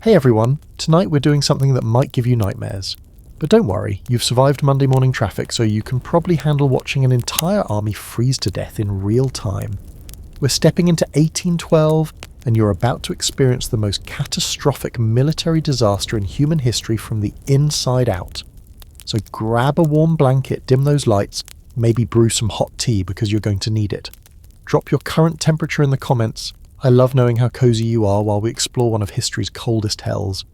Hey everyone, tonight we're doing something that might give you nightmares. But don't worry, you've survived Monday morning traffic, so you can probably handle watching an entire army freeze to death in real time. We're stepping into 1812, and you're about to experience the most catastrophic military disaster in human history from the inside out. So grab a warm blanket, dim those lights, maybe brew some hot tea because you're going to need it. Drop your current temperature in the comments. I love knowing how cozy you are while we explore one of history's coldest hells.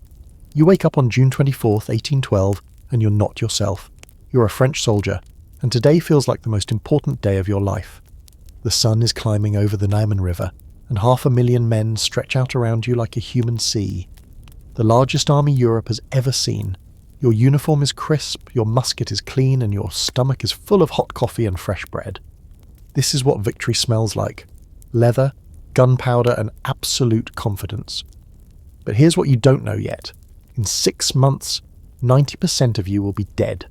You wake up on June 24th, 1812, and you're not yourself. You're a French soldier, and today feels like the most important day of your life. The sun is climbing over the Niemen River, and 500,000 men stretch out around you like a human sea. The largest army Europe has ever seen. Your uniform is crisp, your musket is clean, and your stomach is full of hot coffee and fresh bread. This is what victory smells like. Leather, gunpowder, and absolute confidence. But here's what you don't know yet. In 6 months, 90% of you will be dead.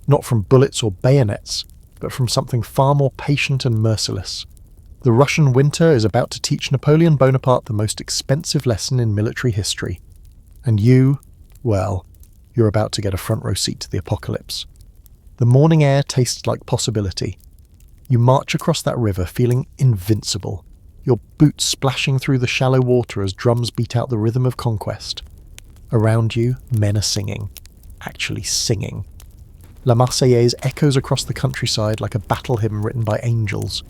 Not from bullets or bayonets, but from something far more patient and merciless. The Russian winter is about to teach Napoleon Bonaparte the most expensive lesson in military history. And you, well, you're about to get a front row seat to the apocalypse. The morning air tastes like possibility. You march across that river feeling invincible, your boots splashing through the shallow water as drums beat out the rhythm of conquest. Around you, men are singing. Actually singing. La Marseillaise echoes across the countryside like a battle hymn written by angels.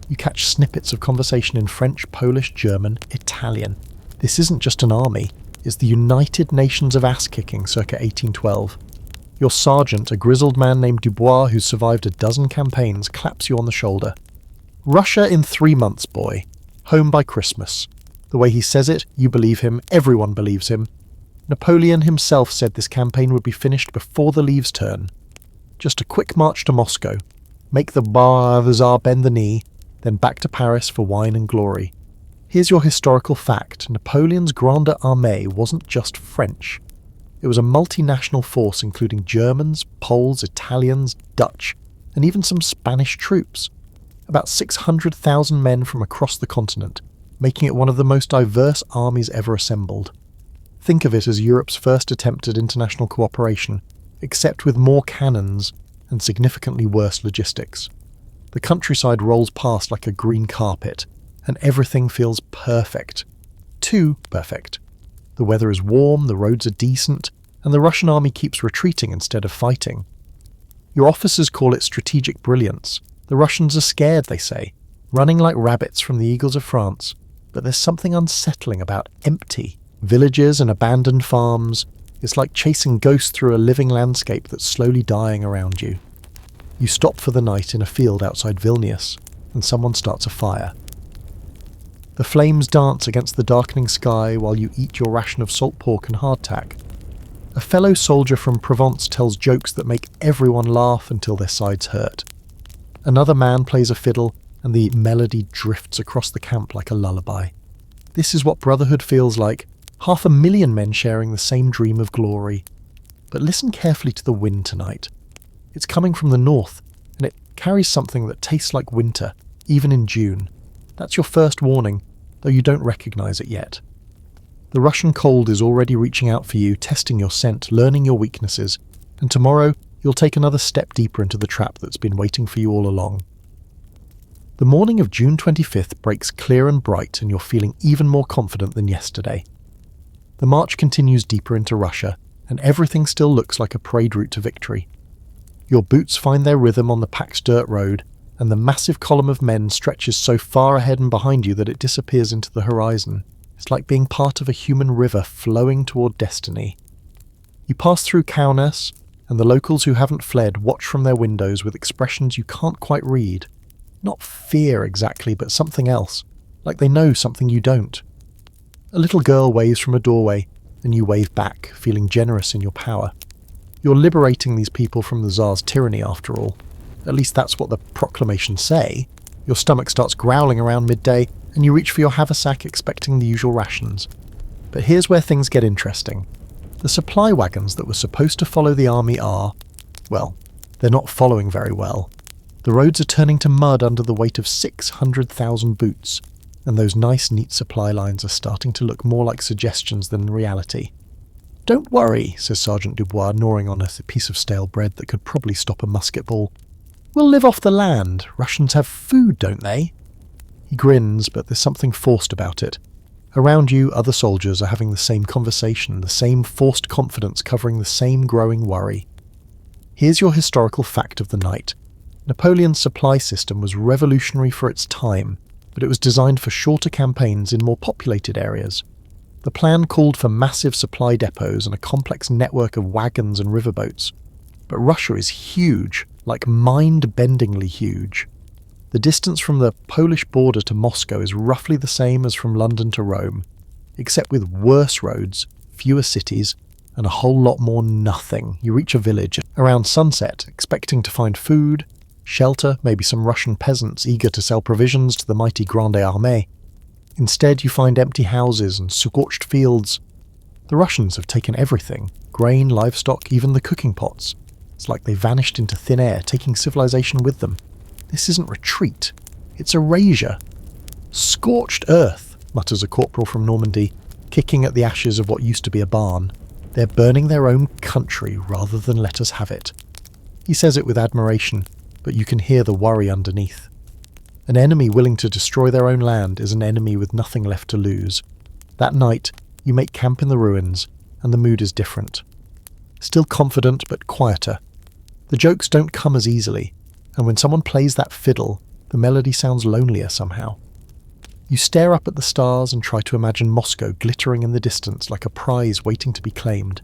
You catch snippets of conversation in French, Polish, German, Italian. This isn't just an army, it's the United Nations of ass-kicking circa 1812. Your sergeant, a grizzled man named Dubois who's survived a dozen campaigns, claps you on the shoulder. Russia in 3 months, boy. Home by Christmas. The way he says it, you believe him, everyone believes him. Napoleon himself said this campaign would be finished before the leaves turn. Just a quick march to Moscow. Make the bar of the Tsar bend the knee, then back to Paris for wine and glory. Here's your historical fact. Napoleon's Grande Armée wasn't just French. It was a multinational force including Germans, Poles, Italians, Dutch, and even some Spanish troops. About 600,000 men from across the continent, making it one of the most diverse armies ever assembled. Think of it as Europe's first attempt at international cooperation, except with more cannons and significantly worse logistics. The countryside rolls past like a green carpet, and everything feels perfect. Too perfect. The weather is warm, the roads are decent, and the Russian army keeps retreating instead of fighting. Your officers call it strategic brilliance. The Russians are scared, they say, running like rabbits from the eagles of France. But there's something unsettling about empty. Villages and abandoned farms. It's like chasing ghosts through a living landscape that's slowly dying around you. You stop for the night in a field outside Vilnius, and someone starts a fire. The flames dance against the darkening sky while you eat your ration of salt pork and hardtack. A fellow soldier from Provence tells jokes that make everyone laugh until their sides hurt. Another man plays a fiddle, and the melody drifts across the camp like a lullaby. This is what brotherhood feels like, 500,000 men sharing the same dream of glory. But listen carefully to the wind tonight. It's coming from the north, and it carries something that tastes like winter, even in June. That's your first warning, though you don't recognize it yet. The Russian cold is already reaching out for you, testing your scent, learning your weaknesses, and tomorrow you'll take another step deeper into the trap that's been waiting for you all along. The morning of June 25th breaks clear and bright, and you're feeling even more confident than yesterday. The march continues deeper into Russia, and everything still looks like a parade route to victory. Your boots find their rhythm on the packed dirt road, and the massive column of men stretches so far ahead and behind you that it disappears into the horizon. It's like being part of a human river flowing toward destiny. You pass through Kaunas, and the locals who haven't fled watch from their windows with expressions you can't quite read. Not fear exactly, but something else, like they know something you don't. A little girl waves from a doorway, and you wave back, feeling generous in your power. You're liberating these people from the Tsar's tyranny after all. At least that's what the proclamations say. Your stomach starts growling around midday, and you reach for your haversack expecting the usual rations. But here's where things get interesting. The supply wagons that were supposed to follow the army are, well, they're not following very well. The roads are turning to mud under the weight of 600,000 boots. and those nice neat supply lines are starting to look more like suggestions than reality. "Don't worry," says Sergeant Dubois, gnawing on a piece of stale bread that could probably stop a musket ball. "We'll live off the land. Russians have food, don't they?" He grins, but there's something forced about it. Around you, other soldiers are having the same conversation, the same forced confidence covering the same growing worry. Here's your historical fact of the night. Napoleon's supply system was revolutionary for its time, but it was designed for shorter campaigns in more populated areas. The plan called for massive supply depots and a complex network of wagons and riverboats. But Russia is huge, like mind-bendingly huge. The distance from the Polish border to Moscow is roughly the same as from London to Rome, except with worse roads, fewer cities, and a whole lot more nothing. You reach a village around sunset, expecting to find food, shelter, maybe some Russian peasants eager to sell provisions to the mighty Grande Armée. Instead, you find empty houses and scorched fields. The Russians have taken everything, grain, livestock, even the cooking pots. It's like they vanished into thin air, taking civilization with them. This isn't retreat, it's erasure. "Scorched earth," mutters a corporal from Normandy, kicking at the ashes of what used to be a barn. "They're burning their own country rather than let us have it." He says it with admiration, but you can hear the worry underneath. An enemy willing to destroy their own land is an enemy with nothing left to lose. That night, you make camp in the ruins, and the mood is different. Still confident, but quieter. The jokes don't come as easily, and when someone plays that fiddle, the melody sounds lonelier somehow. You stare up at the stars and try to imagine Moscow glittering in the distance like a prize waiting to be claimed.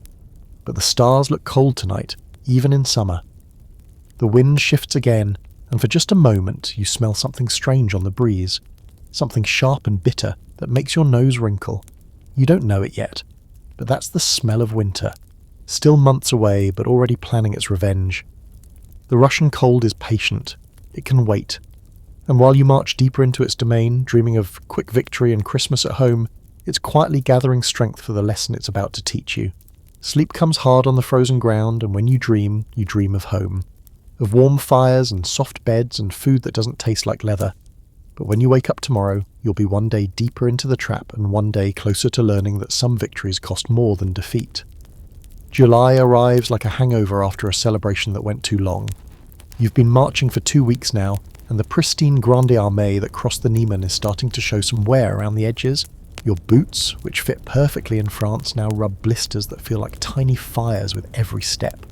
But the stars look cold tonight, even in summer. The wind shifts again, and for just a moment you smell something strange on the breeze, something sharp and bitter that makes your nose wrinkle. You don't know it yet, but that's the smell of winter, still months away but already planning its revenge. The Russian cold is patient, it can wait, and while you march deeper into its domain, dreaming of quick victory and Christmas at home, it's quietly gathering strength for the lesson it's about to teach you. Sleep comes hard on the frozen ground, and when you dream of home. Of warm fires and soft beds and food that doesn't taste like leather. But when you wake up tomorrow, you'll be one day deeper into the trap and one day closer to learning that some victories cost more than defeat. July arrives like a hangover after a celebration that went too long. You've been marching for 2 weeks now, and the pristine Grande Armée that crossed the Niemen is starting to show some wear around the edges. Your boots, which fit perfectly in France, now rub blisters that feel like tiny fires with every step.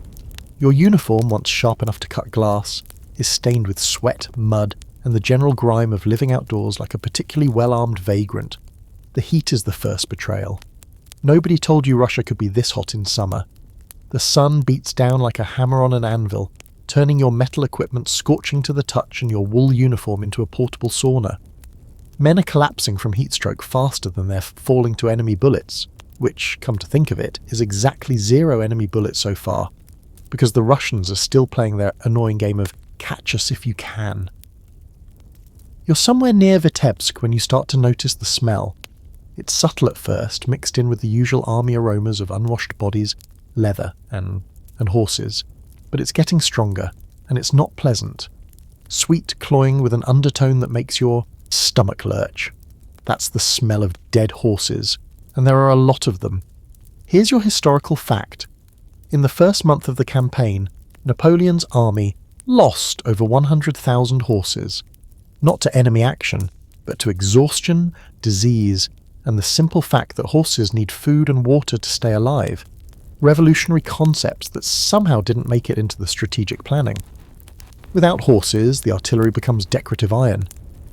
Your uniform, once sharp enough to cut glass, is stained with sweat, mud, and the general grime of living outdoors like a particularly well-armed vagrant. The heat is the first betrayal. Nobody told you Russia could be this hot in summer. The sun beats down like a hammer on an anvil, turning your metal equipment scorching to the touch and your wool uniform into a portable sauna. Men are collapsing from heatstroke faster than they're falling to enemy bullets, which, come to think of it, is exactly 0 enemy bullets so far, because the Russians are still playing their annoying game of catch us if you can. You're somewhere near Vitebsk when you start to notice the smell. It's subtle at first, mixed in with the usual army aromas of unwashed bodies, leather, and horses, but it's getting stronger, and it's not pleasant. Sweet, cloying with an undertone that makes your stomach lurch. That's the smell of dead horses, and there are a lot of them. Here's your historical fact. In the first month of the campaign, Napoleon's army lost over 100,000 horses, not to enemy action, but to exhaustion, disease, and the simple fact that horses need food and water to stay alive. Revolutionary concepts that somehow didn't make it into the strategic planning. Without horses, the artillery becomes decorative iron,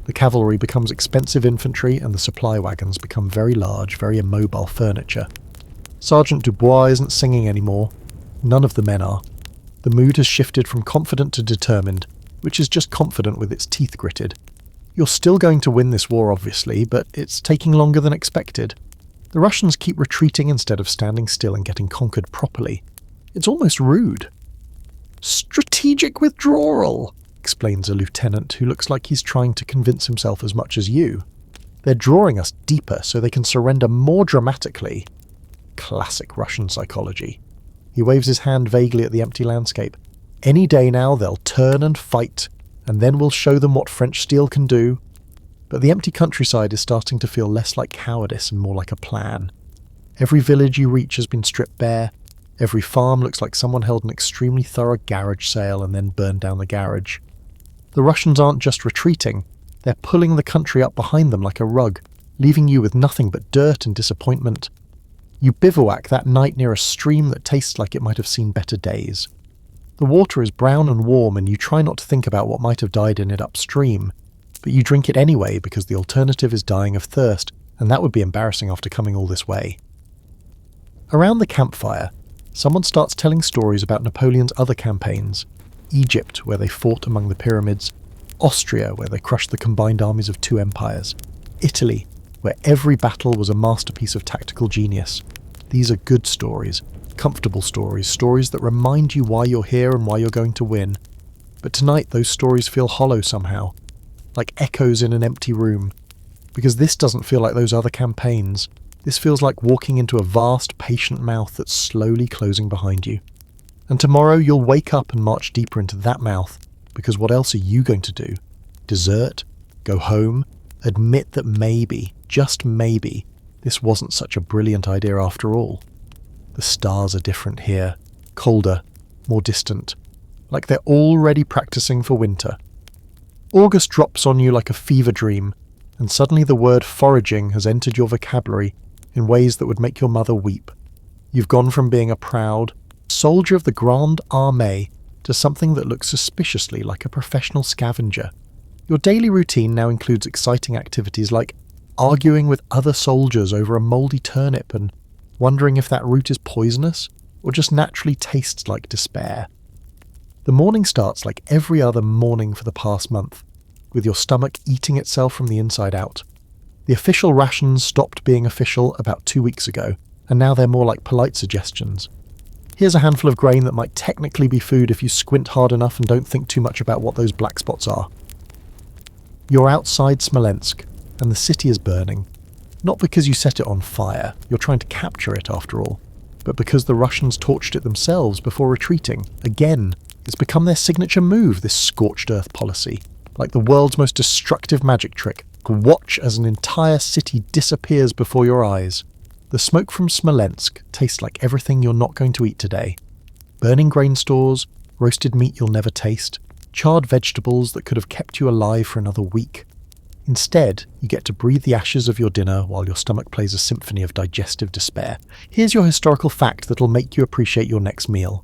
the cavalry becomes expensive infantry, and the supply wagons become very large, very immobile furniture. Sergeant Dubois isn't singing anymore. None of the men are. The mood has shifted from confident to determined, which is just confident with its teeth gritted. You're still going to win this war, obviously, but it's taking longer than expected. The Russians keep retreating instead of standing still and getting conquered properly. It's almost rude. "Strategic withdrawal," explains a lieutenant who looks like he's trying to convince himself as much as you. "They're drawing us deeper so they can surrender more dramatically." Classic Russian psychology. He waves his hand vaguely at the empty landscape. "Any day now they'll turn and fight, and then we'll show them what French steel can do." But the empty countryside is starting to feel less like cowardice and more like a plan. Every village you reach has been stripped bare. Every farm looks like someone held an extremely thorough garage sale and then burned down the garage. The Russians aren't just retreating, they're pulling the country up behind them like a rug, leaving you with nothing but dirt and disappointment. You bivouac that night near a stream that tastes like it might have seen better days. The water is brown and warm, and you try not to think about what might have died in it upstream, but you drink it anyway because the alternative is dying of thirst, and that would be embarrassing after coming all this way. Around the campfire, someone starts telling stories about Napoleon's other campaigns: Egypt, where they fought among the pyramids; Austria, where they crushed the combined armies of two empires; Italy, where every battle was a masterpiece of tactical genius. These are good stories, comfortable stories, stories that remind you why you're here and why you're going to win. But tonight those stories feel hollow somehow, like echoes in an empty room, because this doesn't feel like those other campaigns. This feels like walking into a vast, patient mouth that's slowly closing behind you. And tomorrow you'll wake up and march deeper into that mouth, because what else are you going to do? Desert? Go home? Admit that maybe, just maybe, this wasn't such a brilliant idea after all. The stars are different here, colder, more distant, like they're already practicing for winter. August drops on you like a fever dream, and suddenly the word foraging has entered your vocabulary in ways that would make your mother weep. You've gone from being a proud soldier of the Grande Armée to something that looks suspiciously like a professional scavenger. Your daily routine now includes exciting activities like arguing with other soldiers over a mouldy turnip and wondering if that root is poisonous or just naturally tastes like despair. The morning starts like every other morning for the past month, with your stomach eating itself from the inside out. The official rations stopped being official about 2 weeks ago, and now they're more like polite suggestions. Here's a handful of grain that might technically be food if you squint hard enough and don't think too much about what those black spots are. You're outside Smolensk, and the city is burning. Not because you set it on fire, you're trying to capture it after all, but because the Russians torched it themselves before retreating. Again, it's become their signature move, this scorched earth policy. Like the world's most destructive magic trick, watch as an entire city disappears before your eyes. The smoke from Smolensk tastes like everything you're not going to eat today. Burning grain stores, roasted meat you'll never taste, charred vegetables that could have kept you alive for another week. Instead, you get to breathe the ashes of your dinner while your stomach plays a symphony of digestive despair. Here's your historical fact that'll make you appreciate your next meal.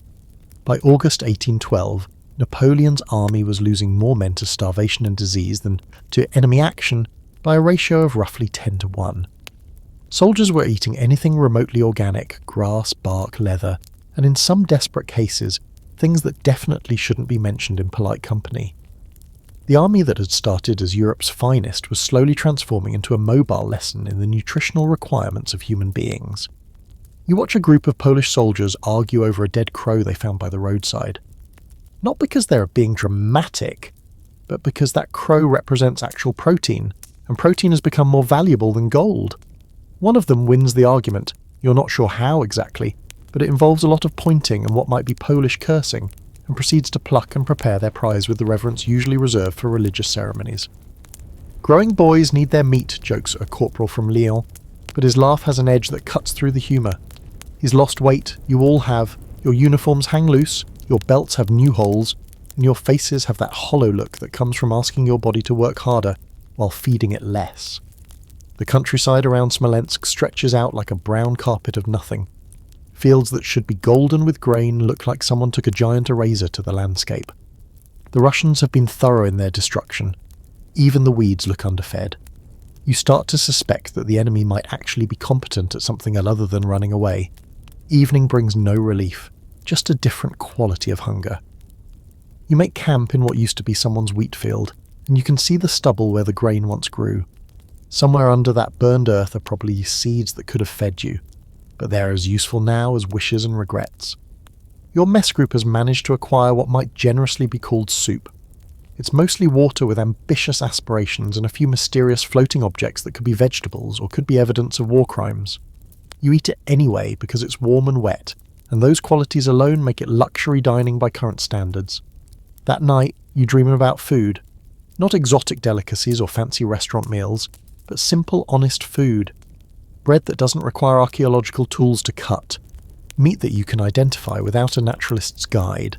By August 1812, Napoleon's army was losing more men to starvation and disease than to enemy action by a ratio of roughly 10-1. Soldiers were eating anything remotely organic, grass, bark, leather, and in some desperate cases, things that definitely shouldn't be mentioned in polite company. The army that had started as Europe's finest was slowly transforming into a mobile lesson in the nutritional requirements of human beings. You watch a group of Polish soldiers argue over a dead crow they found by the roadside. Not because they're being dramatic, but because that crow represents actual protein, and protein has become more valuable than gold. One of them wins the argument. You're not sure how exactly, but it involves a lot of pointing and what might be Polish cursing, and proceeds to pluck and prepare their prize with the reverence usually reserved for religious ceremonies. Growing boys need their meat, jokes a corporal from Lyon, but his laugh has an edge that cuts through the humour. He's lost weight, you all have, your uniforms hang loose, your belts have new holes, and your faces have that hollow look that comes from asking your body to work harder while feeding it less. The countryside around Smolensk stretches out like a brown carpet of nothing. Fields that should be golden with grain look like someone took a giant eraser to the landscape. The Russians have been thorough in their destruction. Even the weeds look underfed. You start to suspect that the enemy might actually be competent at something other than running away. Evening brings no relief, just a different quality of hunger. You make camp in what used to be someone's wheat field, and you can see the stubble where the grain once grew. Somewhere under that burned earth are probably seeds that could have fed you, but they're as useful now as wishes and regrets. Your mess group has managed to acquire what might generously be called soup. It's mostly water with ambitious aspirations and a few mysterious floating objects that could be vegetables or could be evidence of war crimes. You eat it anyway because it's warm and wet, and those qualities alone make it luxury dining by current standards. That night, you dream about food. Not exotic delicacies or fancy restaurant meals, but simple, honest food. Bread that doesn't require archaeological tools to cut. Meat that you can identify without a naturalist's guide.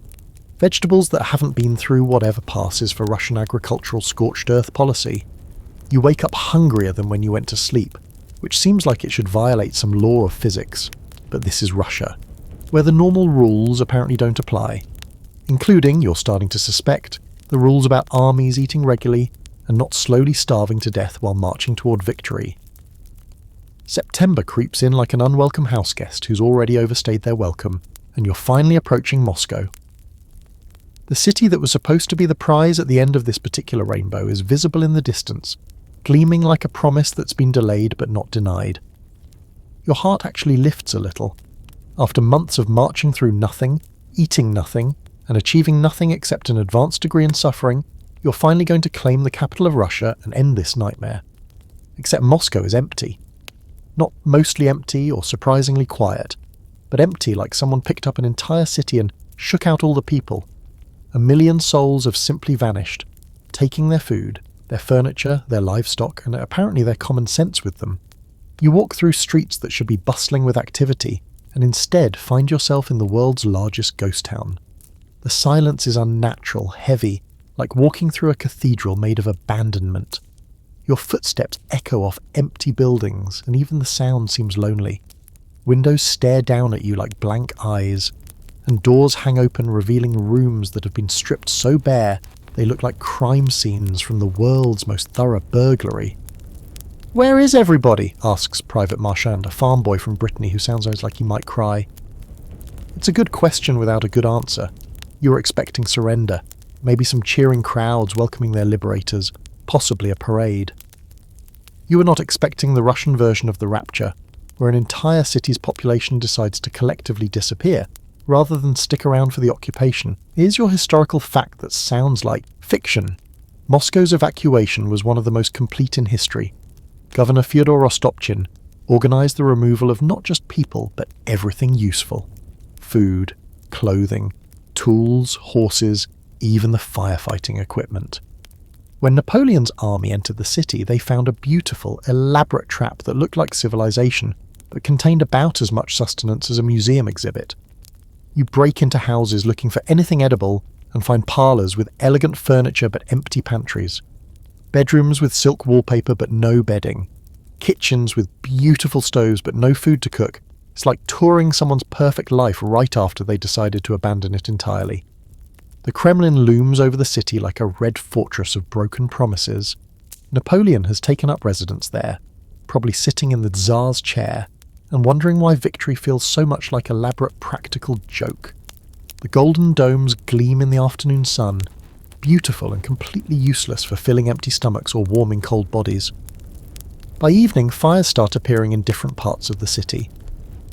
Vegetables that haven't been through whatever passes for Russian agricultural scorched earth policy. You wake up hungrier than when you went to sleep, which seems like it should violate some law of physics. But this is Russia, where the normal rules apparently don't apply. Including, you're starting to suspect, the rules about armies eating regularly and not slowly starving to death while marching toward victory. September creeps in like an unwelcome houseguest who's already overstayed their welcome, and you're finally approaching Moscow. The city that was supposed to be the prize at the end of this particular rainbow is visible in the distance, gleaming like a promise that's been delayed but not denied. Your heart actually lifts a little. After months of marching through nothing, eating nothing, and achieving nothing except an advanced degree in suffering, you're finally going to claim the capital of Russia and end this nightmare. Except Moscow is empty. Not mostly empty or surprisingly quiet, but empty like someone picked up an entire city and shook out all the people. 1 million souls have simply vanished, taking their food, their furniture, their livestock, and apparently their common sense with them. You walk through streets that should be bustling with activity, and instead find yourself in the world's largest ghost town. The silence is unnatural, heavy, like walking through a cathedral made of abandonment. Your footsteps echo off empty buildings, and even the sound seems lonely. Windows stare down at you like blank eyes, and doors hang open revealing rooms that have been stripped so bare they look like crime scenes from the world's most thorough burglary. "Where is everybody?" asks Private Marchand, a farm boy from Brittany who sounds like he might cry. It's a good question without a good answer. You were expecting surrender, maybe some cheering crowds welcoming their liberators, possibly a parade. You were not expecting the Russian version of the Rapture, where an entire city's population decides to collectively disappear, rather than stick around for the occupation. Here's your historical fact that sounds like fiction. Moscow's evacuation was one of the most complete in history. Governor Fyodor Rostopchin organised the removal of not just people, but everything useful. Food, clothing, tools, horses, even the firefighting equipment. When Napoleon's army entered the city, they found a beautiful, elaborate trap that looked like civilization, but contained about as much sustenance as a museum exhibit. You break into houses looking for anything edible and find parlours with elegant furniture but empty pantries. Bedrooms with silk wallpaper but no bedding. Kitchens with beautiful stoves but no food to cook. It's like touring someone's perfect life right after they decided to abandon it entirely. The Kremlin looms over the city like a red fortress of broken promises. Napoleon has taken up residence there, probably sitting in the Tsar's chair, and wondering why victory feels so much like elaborate practical joke. The golden domes gleam in the afternoon sun, beautiful and completely useless for filling empty stomachs or warming cold bodies. By evening, fires start appearing in different parts of the city.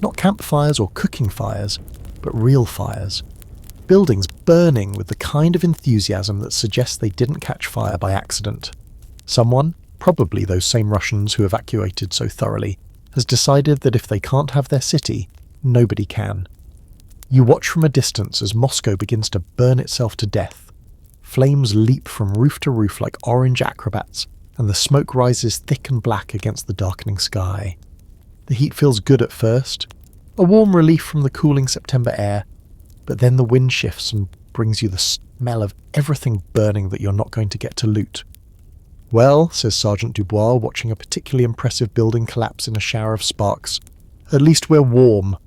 Not campfires or cooking fires, but real fires. Buildings burning with the kind of enthusiasm that suggests they didn't catch fire by accident. Someone, probably those same Russians who evacuated so thoroughly, has decided that if they can't have their city, nobody can. You watch from a distance as Moscow begins to burn itself to death. Flames leap from roof to roof like orange acrobats, and the smoke rises thick and black against the darkening sky. The heat feels good at first, a warm relief from the cooling September air, but then the wind shifts and brings you the smell of everything burning that you're not going to get to loot. "Well," says Sergeant Dubois, watching a particularly impressive building collapse in a shower of sparks, "at least we're warm."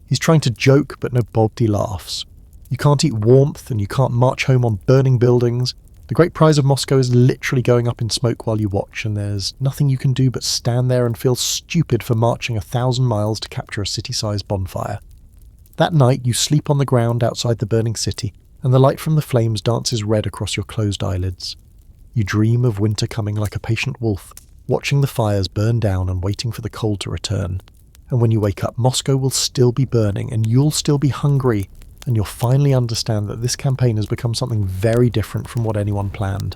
He's trying to joke, but nobody laughs. You can't eat warmth, and you can't march home on burning buildings. The great prize of Moscow is literally going up in smoke while you watch, and there's nothing you can do but stand there and feel stupid for marching 1,000 miles to capture a city-sized bonfire. That night, you sleep on the ground outside the burning city, and the light from the flames dances red across your closed eyelids. You dream of winter coming like a patient wolf, watching the fires burn down and waiting for the cold to return. And when you wake up, Moscow will still be burning, and you'll still be hungry, and you'll finally understand that this campaign has become something very different from what anyone planned.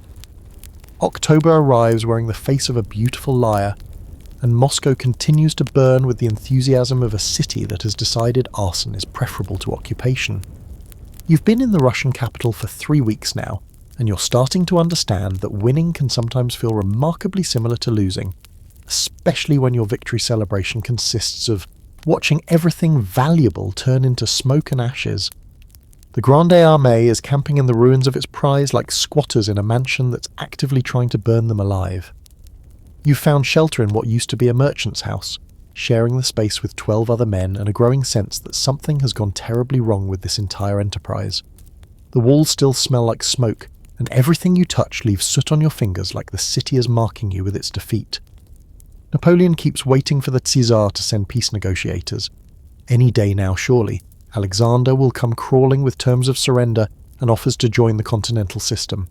October arrives wearing the face of a beautiful liar, and Moscow continues to burn with the enthusiasm of a city that has decided arson is preferable to occupation. You've been in the Russian capital for 3 weeks now, and you're starting to understand that winning can sometimes feel remarkably similar to losing, especially when your victory celebration consists of watching everything valuable turn into smoke and ashes. The Grande Armée is camping in the ruins of its prize like squatters in a mansion that's actively trying to burn them alive. You've found shelter in what used to be a merchant's house, sharing the space with 12 other men and a growing sense that something has gone terribly wrong with this entire enterprise. The walls still smell like smoke, and everything you touch leaves soot on your fingers like the city is marking you with its defeat. Napoleon keeps waiting for the Tsar to send peace negotiators. Any day now, surely, Alexander will come crawling with terms of surrender and offers to join the continental system.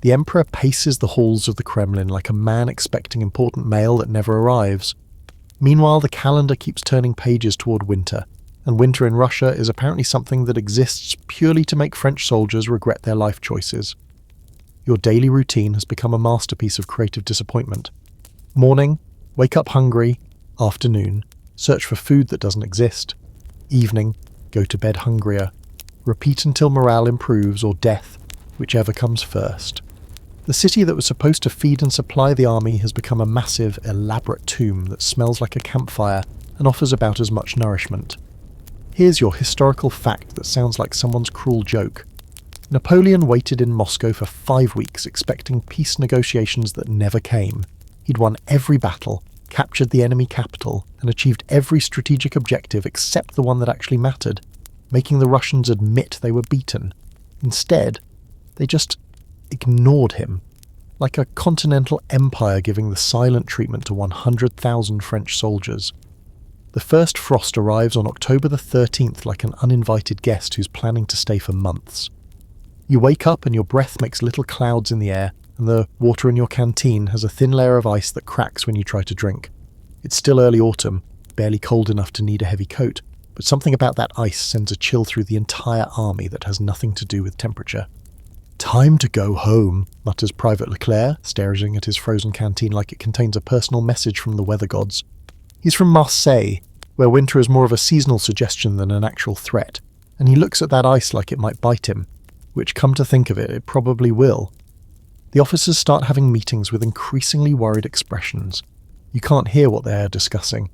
The emperor paces the halls of the Kremlin like a man expecting important mail that never arrives. Meanwhile, the calendar keeps turning pages toward winter, and winter in Russia is apparently something that exists purely to make French soldiers regret their life choices. Your daily routine has become a masterpiece of creative disappointment. Morning, wake up hungry. Afternoon, search for food that doesn't exist. Evening, go to bed hungrier. Repeat until morale improves or death, whichever comes first. The city that was supposed to feed and supply the army has become a massive, elaborate tomb that smells like a campfire and offers about as much nourishment. Here's your historical fact that sounds like someone's cruel joke. Napoleon waited in Moscow for 5 weeks expecting peace negotiations that never came. He'd won every battle, captured the enemy capital, and achieved every strategic objective except the one that actually mattered, making the Russians admit they were beaten. Instead, they just ignored him, like a continental empire giving the silent treatment to 100,000 French soldiers. The first frost arrives on October the 13th like an uninvited guest who's planning to stay for months. You wake up and your breath makes little clouds in the air, and the water in your canteen has a thin layer of ice that cracks when you try to drink. It's still early autumn, barely cold enough to need a heavy coat, but something about that ice sends a chill through the entire army that has nothing to do with temperature. "Time to go home," mutters Private Leclerc, staring at his frozen canteen like it contains a personal message from the weather gods. He's from Marseille, where winter is more of a seasonal suggestion than an actual threat, and he looks at that ice like it might bite him, which, come to think of it, it probably will. The officers start having meetings with increasingly worried expressions. You can't hear what they are discussing,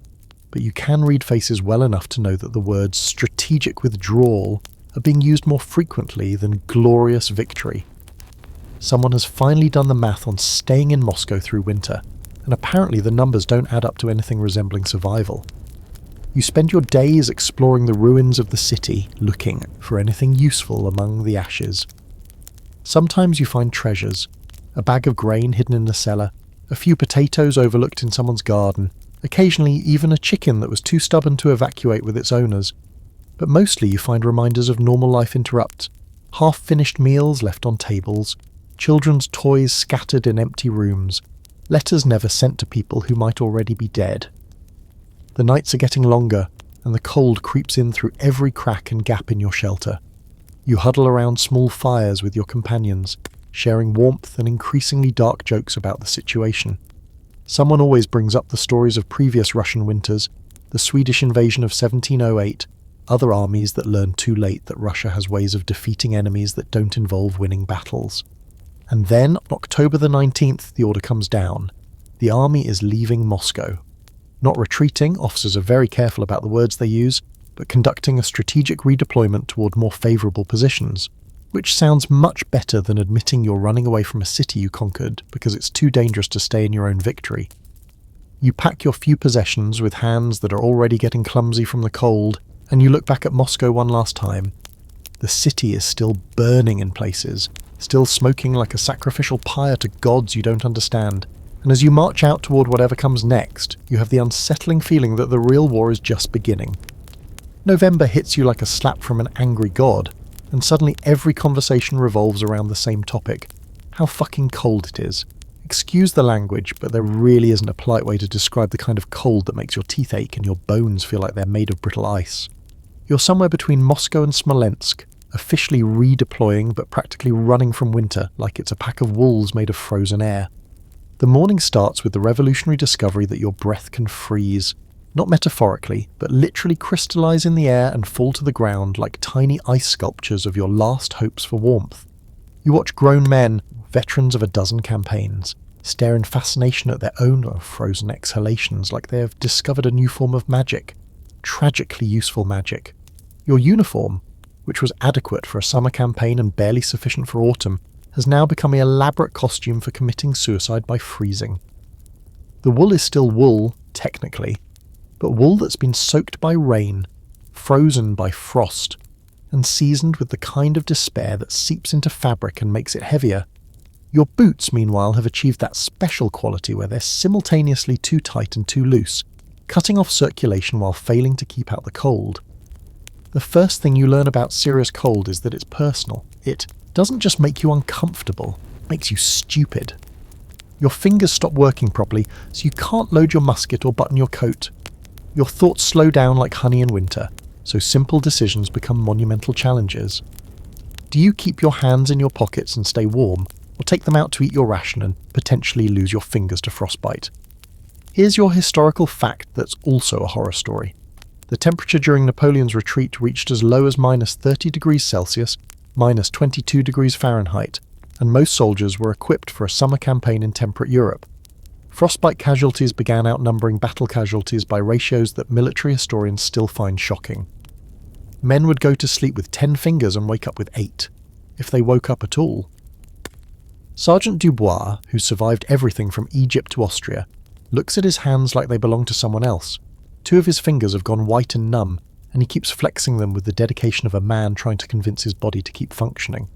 but you can read faces well enough to know that the words strategic withdrawal are being used more frequently than glorious victory. Someone has finally done the math on staying in Moscow through winter, and apparently the numbers don't add up to anything resembling survival. You spend your days exploring the ruins of the city, looking for anything useful among the ashes. Sometimes you find treasures, a bag of grain hidden in the cellar, a few potatoes overlooked in someone's garden, occasionally even a chicken that was too stubborn to evacuate with its owners. But mostly you find reminders of normal life interrupt, half-finished meals left on tables, children's toys scattered in empty rooms, letters never sent to people who might already be dead. The nights are getting longer, and the cold creeps in through every crack and gap in your shelter. You huddle around small fires with your companions, sharing warmth and increasingly dark jokes about the situation. Someone always brings up the stories of previous Russian winters, the Swedish invasion of 1708, other armies that learned too late that Russia has ways of defeating enemies that don't involve winning battles. And then, on October the 19th, the order comes down. The army is leaving Moscow. Not retreating, officers are very careful about the words they use, but conducting a strategic redeployment toward more favourable positions, which sounds much better than admitting you're running away from a city you conquered because it's too dangerous to stay in your own victory. You pack your few possessions with hands that are already getting clumsy from the cold, and you look back at Moscow one last time. The city is still burning in places, still smoking like a sacrificial pyre to gods you don't understand, and as you march out toward whatever comes next, you have the unsettling feeling that the real war is just beginning. November hits you like a slap from an angry god, and suddenly every conversation revolves around the same topic: how fucking cold it is. Excuse the language, but there really isn't a polite way to describe the kind of cold that makes your teeth ache and your bones feel like they're made of brittle ice. You're somewhere between Moscow and Smolensk, officially redeploying but practically running from winter like it's a pack of wolves made of frozen air. The morning starts with the revolutionary discovery that your breath can freeze, not metaphorically, but literally crystallize in the air and fall to the ground like tiny ice sculptures of your last hopes for warmth. You watch grown men, veterans of a dozen campaigns, stare in fascination at their own frozen exhalations like they have discovered a new form of magic. Tragically useful magic. Your uniform, which was adequate for a summer campaign and barely sufficient for autumn, has now become an elaborate costume for committing suicide by freezing. The wool is still wool, technically, but wool that's been soaked by rain, frozen by frost, and seasoned with the kind of despair that seeps into fabric and makes it heavier. Your boots, meanwhile, have achieved that special quality where they're simultaneously too tight and too loose, cutting off circulation while failing to keep out the cold. The first thing you learn about serious cold is that it's personal. It doesn't just make you uncomfortable, it makes you stupid. Your fingers stop working properly, so you can't load your musket or button your coat. Your thoughts slow down like honey in winter, so simple decisions become monumental challenges. Do you keep your hands in your pockets and stay warm, or take them out to eat your ration and potentially lose your fingers to frostbite? Here's your historical fact that's also a horror story. The temperature during Napoleon's retreat reached as low as minus 30 degrees Celsius, minus 22 degrees Fahrenheit, and most soldiers were equipped for a summer campaign in temperate Europe. Frostbite casualties began outnumbering battle casualties by ratios that military historians still find shocking. Men would go to sleep with 10 fingers and wake up with 8, if they woke up at all. Sergeant Dubois, who survived everything from Egypt to Austria, looks at his hands like they belong to someone else. 2 of his fingers have gone white and numb, and he keeps flexing them with the dedication of a man trying to convince his body to keep functioning.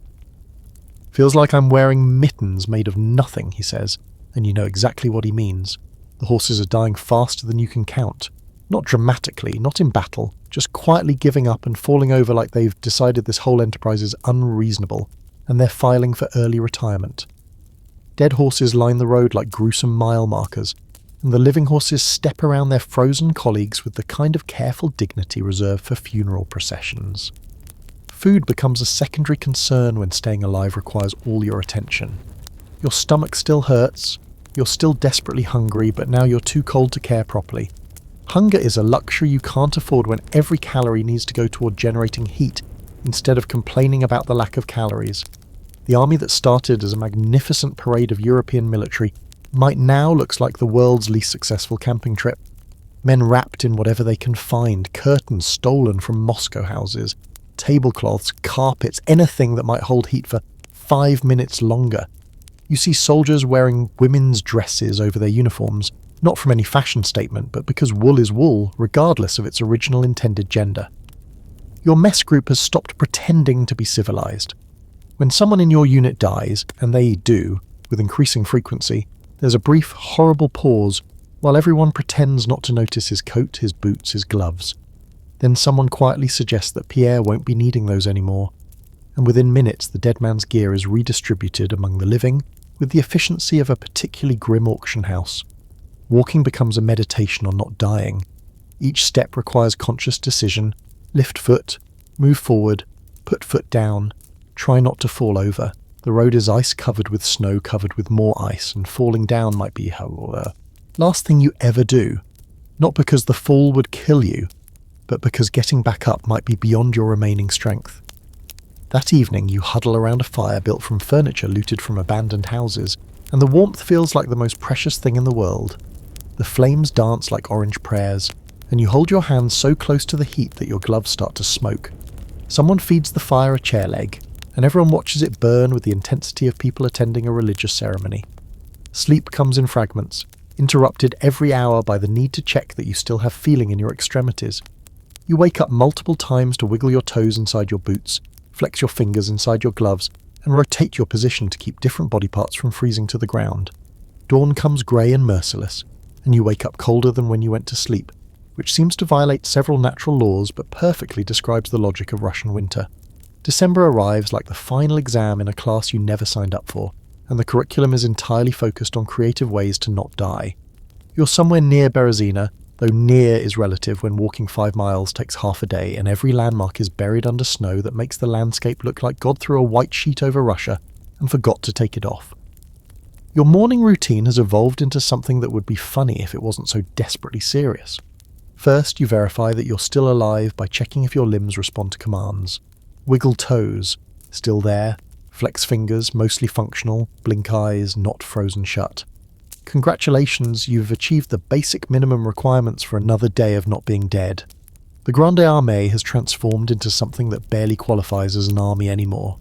"Feels like I'm wearing mittens made of nothing," he says, and you know exactly what he means. The horses are dying faster than you can count. Not dramatically, not in battle, just quietly giving up and falling over like they've decided this whole enterprise is unreasonable, and they're filing for early retirement. Dead horses line the road like gruesome mile markers, and the living horses step around their frozen colleagues with the kind of careful dignity reserved for funeral processions. Food becomes a secondary concern when staying alive requires all your attention. Your stomach still hurts, you're still desperately hungry, but now you're too cold to care properly. Hunger is a luxury you can't afford when every calorie needs to go toward generating heat instead of complaining about the lack of calories. The army that started as a magnificent parade of European military might now looks like the world's least successful camping trip. Men wrapped in whatever they can find, curtains stolen from Moscow houses, tablecloths, carpets, anything that might hold heat for 5 minutes longer. You see soldiers wearing women's dresses over their uniforms, not from any fashion statement, but because wool is wool, regardless of its original intended gender. Your mess group has stopped pretending to be civilized. When someone in your unit dies, and they do, with increasing frequency, there's a brief, horrible pause while everyone pretends not to notice his coat, his boots, his gloves. Then someone quietly suggests that Pierre won't be needing those anymore, and within minutes the dead man's gear is redistributed among the living with the efficiency of a particularly grim auction house. Walking becomes a meditation on not dying. Each step requires conscious decision. Lift foot, move forward, put foot down, try not to fall over. The road is ice-covered with snow covered with more ice, and falling down might be last thing you ever do. Not because the fall would kill you, but because getting back up might be beyond your remaining strength. That evening you huddle around a fire built from furniture looted from abandoned houses, and the warmth feels like the most precious thing in the world. The flames dance like orange prayers, and you hold your hands so close to the heat that your gloves start to smoke. Someone feeds the fire a chair leg, and everyone watches it burn with the intensity of people attending a religious ceremony. Sleep comes in fragments, interrupted every hour by the need to check that you still have feeling in your extremities. You wake up multiple times to wiggle your toes inside your boots, flex your fingers inside your gloves, and rotate your position to keep different body parts from freezing to the ground. Dawn comes grey and merciless, and you wake up colder than when you went to sleep, which seems to violate several natural laws but perfectly describes the logic of Russian winter. December arrives like the final exam in a class you never signed up for, and the curriculum is entirely focused on creative ways to not die. You're somewhere near Berezina, though near is relative when walking 5 miles takes half a day and every landmark is buried under snow that makes the landscape look like God threw a white sheet over Russia and forgot to take it off. Your morning routine has evolved into something that would be funny if it wasn't so desperately serious. First, you verify that you're still alive by checking if your limbs respond to commands. Wiggle toes, still there. Flex fingers, mostly functional, blink eyes, not frozen shut. Congratulations, you've achieved the basic minimum requirements for another day of not being dead. The Grande Armée has transformed into something that barely qualifies as an army anymore.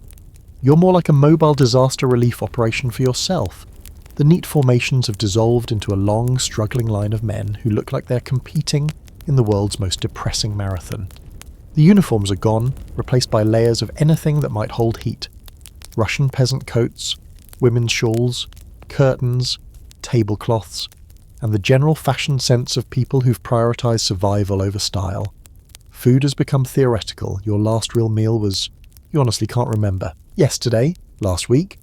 You're more like a mobile disaster relief operation for yourself. The neat formations have dissolved into a long, struggling line of men who look like they're competing in the world's most depressing marathon. The uniforms are gone, replaced by layers of anything that might hold heat. Russian peasant coats, women's shawls, curtains, tablecloths, and the general fashion sense of people who've prioritised survival over style. Food has become theoretical. Your last real meal was, you honestly can't remember. Yesterday, last week.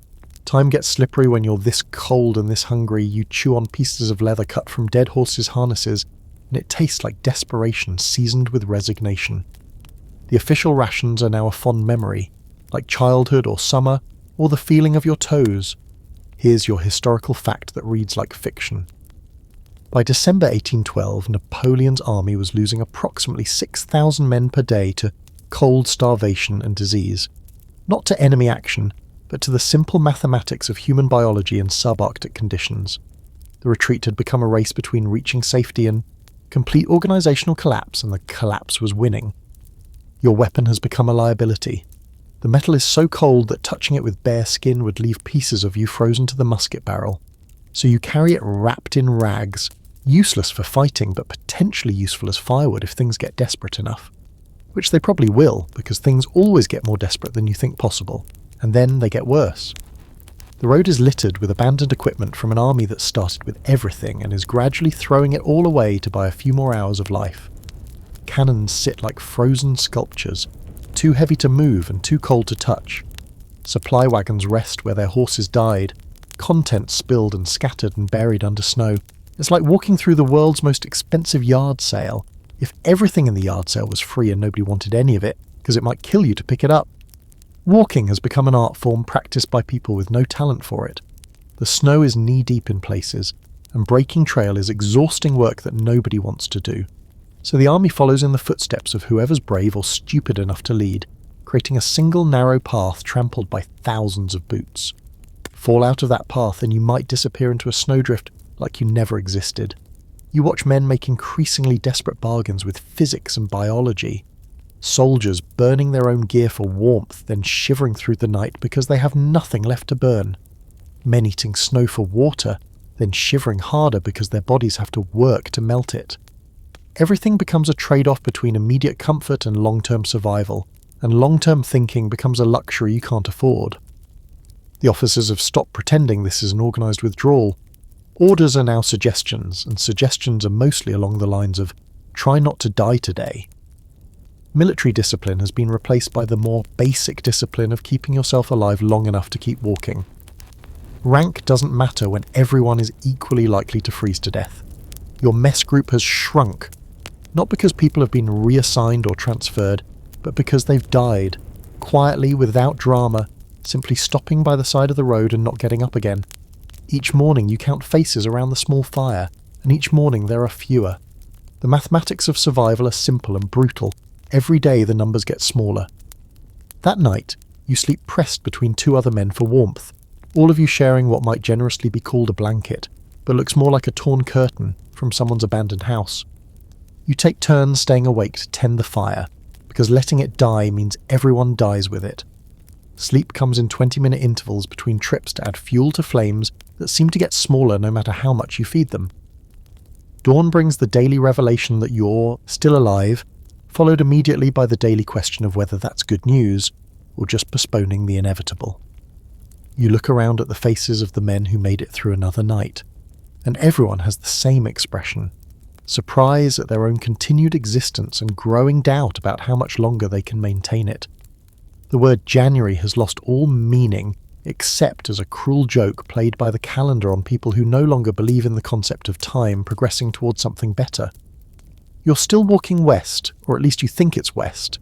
Time gets slippery when you're this cold and this hungry. You chew on pieces of leather cut from dead horses' harnesses, and it tastes like desperation seasoned with resignation. The official rations are now a fond memory, like childhood or summer, or the feeling of your toes. Here's your historical fact that reads like fiction. By December 1812, Napoleon's army was losing approximately 6,000 men per day to cold, starvation and disease. Not to enemy action, but to the simple mathematics of human biology in subarctic conditions. The retreat had become a race between reaching safety and complete organisational collapse, and the collapse was winning. Your weapon has become a liability. The metal is so cold that touching it with bare skin would leave pieces of you frozen to the musket barrel. So you carry it wrapped in rags, useless for fighting but potentially useful as firewood if things get desperate enough. Which they probably will, because things always get more desperate than you think possible, and then they get worse. The road is littered with abandoned equipment from an army that started with everything and is gradually throwing it all away to buy a few more hours of life. Cannons sit like frozen sculptures, too heavy to move and too cold to touch. Supply wagons rest where their horses died, contents spilled and scattered and buried under snow. It's like walking through the world's most expensive yard sale, if everything in the yard sale was free and nobody wanted any of it, because it might kill you to pick it up. Walking has become an art form practiced by people with no talent for it. The snow is knee-deep in places, and breaking trail is exhausting work that nobody wants to do. So the army follows in the footsteps of whoever's brave or stupid enough to lead, creating a single narrow path trampled by thousands of boots. Fall out of that path and you might disappear into a snowdrift like you never existed. You watch men make increasingly desperate bargains with physics and biology. Soldiers burning their own gear for warmth, then shivering through the night because they have nothing left to burn. Men eating snow for water, then shivering harder because their bodies have to work to melt it. Everything becomes a trade-off between immediate comfort and long-term survival, and long-term thinking becomes a luxury you can't afford. The officers have stopped pretending this is an organised withdrawal. Orders are now suggestions, and suggestions are mostly along the lines of, try not to die today. Military discipline has been replaced by the more basic discipline of keeping yourself alive long enough to keep walking. Rank doesn't matter when everyone is equally likely to freeze to death. Your mess group has shrunk, not because people have been reassigned or transferred, but because they've died, quietly, without drama, simply stopping by the side of the road and not getting up again. Each morning you count faces around the small fire, and each morning there are fewer. The mathematics of survival are simple and brutal. Every day the numbers get smaller. That night, you sleep pressed between two other men for warmth, all of you sharing what might generously be called a blanket, but looks more like a torn curtain from someone's abandoned house. You take turns staying awake to tend the fire, because letting it die means everyone dies with it. Sleep comes in 20-minute intervals between trips to add fuel to flames that seem to get smaller no matter how much you feed them. Dawn brings the daily revelation that you're still alive, followed immediately by the daily question of whether that's good news or just postponing the inevitable. You look around at the faces of the men who made it through another night, and everyone has the same expression: surprise at their own continued existence and growing doubt about how much longer they can maintain it. The word January has lost all meaning except as a cruel joke played by the calendar on people who no longer believe in the concept of time progressing towards something better. You're still walking west, or at least you think it's west,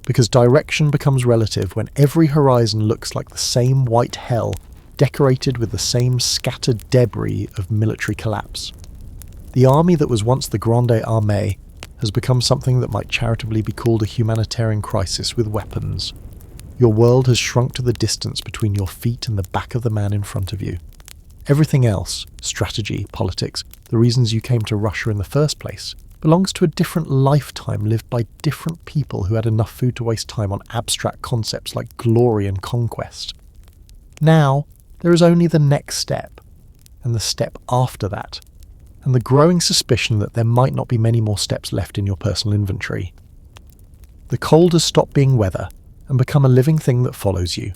because direction becomes relative when every horizon looks like the same white hell, decorated with the same scattered debris of military collapse. The army that was once the Grande Armée has become something that might charitably be called a humanitarian crisis with weapons. Your world has shrunk to the distance between your feet and the back of the man in front of you. Everything else, strategy, politics, the reasons you came to Russia in the first place, belongs to a different lifetime lived by different people who had enough food to waste time on abstract concepts like glory and conquest. Now, there is only the next step, and the step after that, and the growing suspicion that there might not be many more steps left in your personal inventory. The cold has stopped being weather and become a living thing that follows you,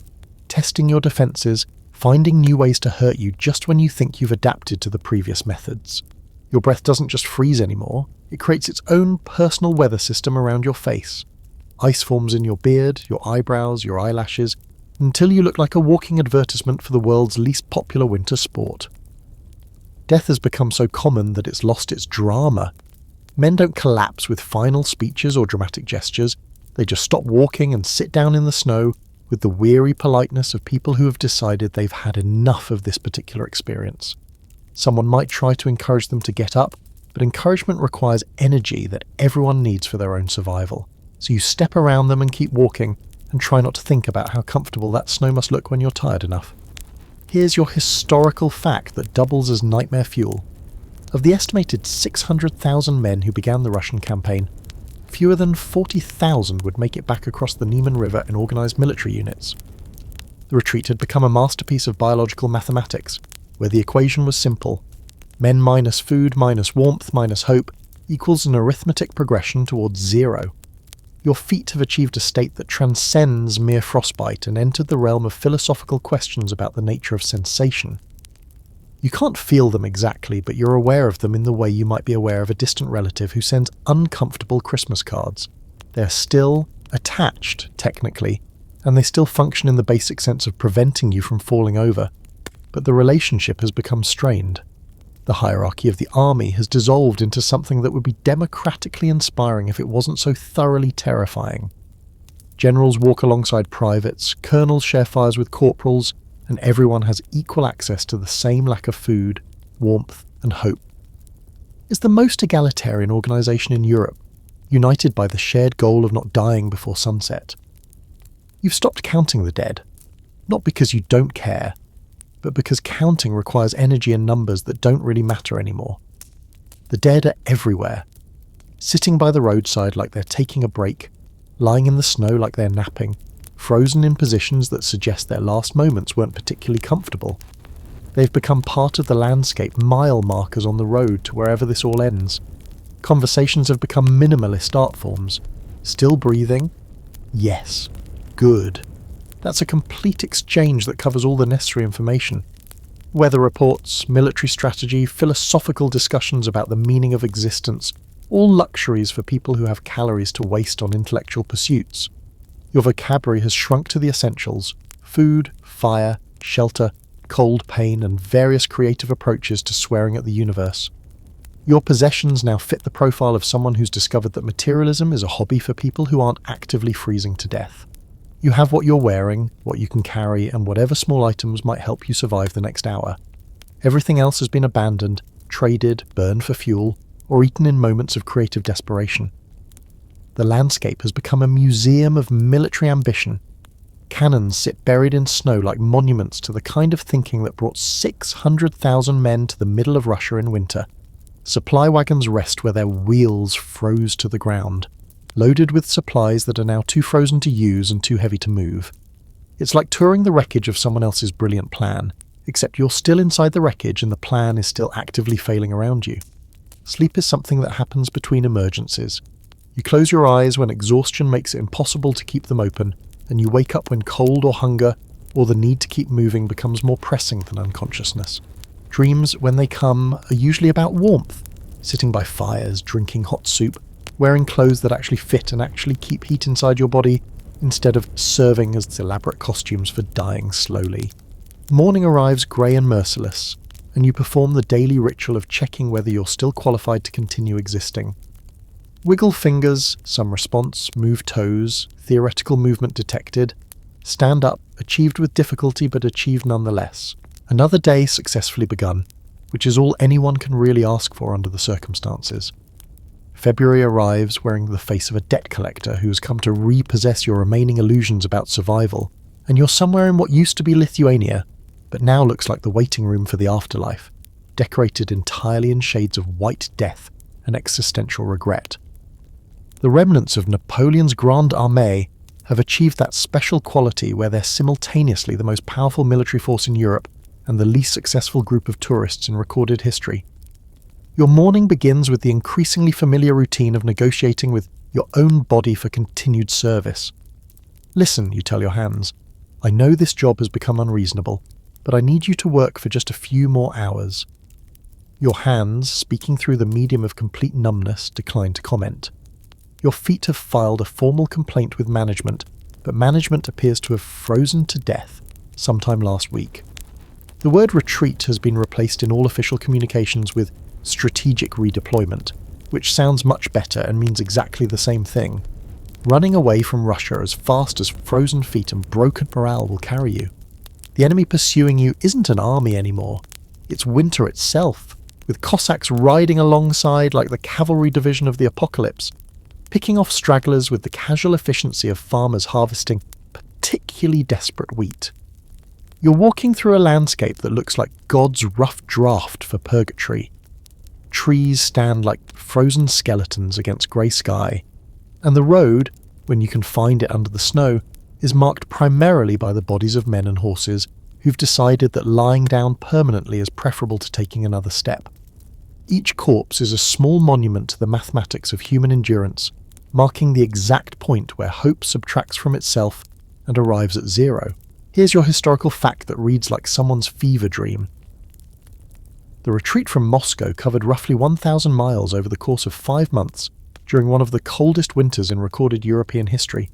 testing your defences, finding new ways to hurt you just when you think you've adapted to the previous methods. Your breath doesn't just freeze anymore, it creates its own personal weather system around your face. Ice forms in your beard, your eyebrows, your eyelashes, until you look like a walking advertisement for the world's least popular winter sport. Death has become so common that it's lost its drama. Men don't collapse with final speeches or dramatic gestures, they just stop walking and sit down in the snow with the weary politeness of people who have decided they've had enough of this particular experience. Someone might try to encourage them to get up, but encouragement requires energy that everyone needs for their own survival. So you step around them and keep walking, and try not to think about how comfortable that snow must look when you're tired enough. Here's your historical fact that doubles as nightmare fuel. Of the estimated 600,000 men who began the Russian campaign, fewer than 40,000 would make it back across the Niemen River in organised military units. The retreat had become a masterpiece of biological mathematics, where the equation was simple. Men minus food minus warmth minus hope equals an arithmetic progression towards zero. Your feet have achieved a state that transcends mere frostbite and entered the realm of philosophical questions about the nature of sensation. You can't feel them exactly, but you're aware of them in the way you might be aware of a distant relative who sends uncomfortable Christmas cards. They're still attached, technically, and they still function in the basic sense of preventing you from falling over, but the relationship has become strained. The hierarchy of the army has dissolved into something that would be democratically inspiring if it wasn't so thoroughly terrifying. Generals walk alongside privates, colonels share fires with corporals, and everyone has equal access to the same lack of food, warmth, and hope. It's the most egalitarian organisation in Europe, united by the shared goal of not dying before sunset. You've stopped counting the dead, not because you don't care, but because counting requires energy and numbers that don't really matter anymore. The dead are everywhere, sitting by the roadside like they're taking a break, lying in the snow like they're napping, frozen in positions that suggest their last moments weren't particularly comfortable. They've become part of the landscape, mile markers on the road to wherever this all ends. Conversations have become minimalist art forms. Still breathing? Yes. Good. That's a complete exchange that covers all the necessary information. Weather reports, military strategy, philosophical discussions about the meaning of existence, all luxuries for people who have calories to waste on intellectual pursuits. Your vocabulary has shrunk to the essentials: food, fire, shelter, cold pain, and various creative approaches to swearing at the universe. Your possessions now fit the profile of someone who's discovered that materialism is a hobby for people who aren't actively freezing to death. You have what you're wearing, what you can carry, and whatever small items might help you survive the next hour. Everything else has been abandoned, traded, burned for fuel, or eaten in moments of creative desperation. The landscape has become a museum of military ambition. Cannons sit buried in snow like monuments to the kind of thinking that brought 600,000 men to the middle of Russia in winter. Supply wagons rest where their wheels froze to the ground, loaded with supplies that are now too frozen to use and too heavy to move. It's like touring the wreckage of someone else's brilliant plan, except you're still inside the wreckage and the plan is still actively failing around you. Sleep is something that happens between emergencies. You close your eyes when exhaustion makes it impossible to keep them open, and you wake up when cold or hunger or the need to keep moving becomes more pressing than unconsciousness. Dreams, when they come, are usually about warmth, sitting by fires, drinking hot soup, wearing clothes that actually fit and actually keep heat inside your body, instead of serving as elaborate costumes for dying slowly. Morning arrives grey and merciless, and you perform the daily ritual of checking whether you're still qualified to continue existing. Wiggle fingers, some response, move toes, theoretical movement detected. Stand up, achieved with difficulty but achieved nonetheless. Another day successfully begun, which is all anyone can really ask for under the circumstances. February arrives wearing the face of a debt collector who has come to repossess your remaining illusions about survival, and you're somewhere in what used to be Lithuania, but now looks like the waiting room for the afterlife, decorated entirely in shades of white death and existential regret. The remnants of Napoleon's Grande Armée have achieved that special quality where they're simultaneously the most powerful military force in Europe and the least successful group of tourists in recorded history. Your morning begins with the increasingly familiar routine of negotiating with your own body for continued service. Listen, you tell your hands, I know this job has become unreasonable, but I need you to work for just a few more hours. Your hands, speaking through the medium of complete numbness, decline to comment. Your feet have filed a formal complaint with management, but management appears to have frozen to death sometime last week. The word retreat has been replaced in all official communications with strategic redeployment, which sounds much better and means exactly the same thing. Running away from Russia as fast as frozen feet and broken morale will carry you. The enemy pursuing you isn't an army anymore. It's winter itself, with Cossacks riding alongside like the cavalry division of the apocalypse, picking off stragglers with the casual efficiency of farmers harvesting particularly desperate wheat. You're walking through a landscape that looks like God's rough draft for purgatory. Trees stand like frozen skeletons against grey sky, and the road, when you can find it under the snow, is marked primarily by the bodies of men and horses who've decided that lying down permanently is preferable to taking another step. Each corpse is a small monument to the mathematics of human endurance, marking the exact point where hope subtracts from itself and arrives at zero. Here's your historical fact that reads like someone's fever dream. The retreat from Moscow covered roughly 1,000 miles over the course of 5 months during one of the coldest winters in recorded European history.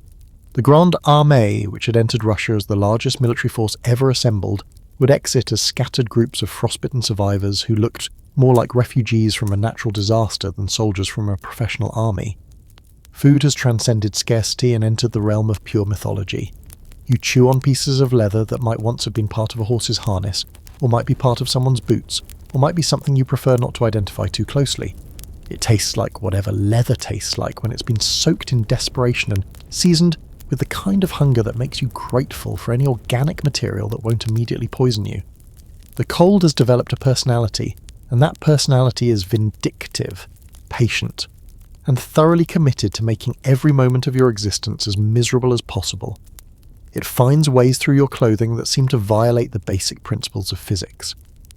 The Grande Armée, which had entered Russia as the largest military force ever assembled, would exit as scattered groups of frostbitten survivors who looked more like refugees from a natural disaster than soldiers from a professional army. Food has transcended scarcity and entered the realm of pure mythology. You chew on pieces of leather that might once have been part of a horse's harness, or might be part of someone's boots, or might be something you prefer not to identify too closely. It tastes like whatever leather tastes like when it's been soaked in desperation and seasoned with the kind of hunger that makes you grateful for any organic material that won't immediately poison you. The cold has developed a personality, and that personality is vindictive, patient, and thoroughly committed to making every moment of your existence as miserable as possible. It finds ways through your clothing that seem to violate the basic principles of physics.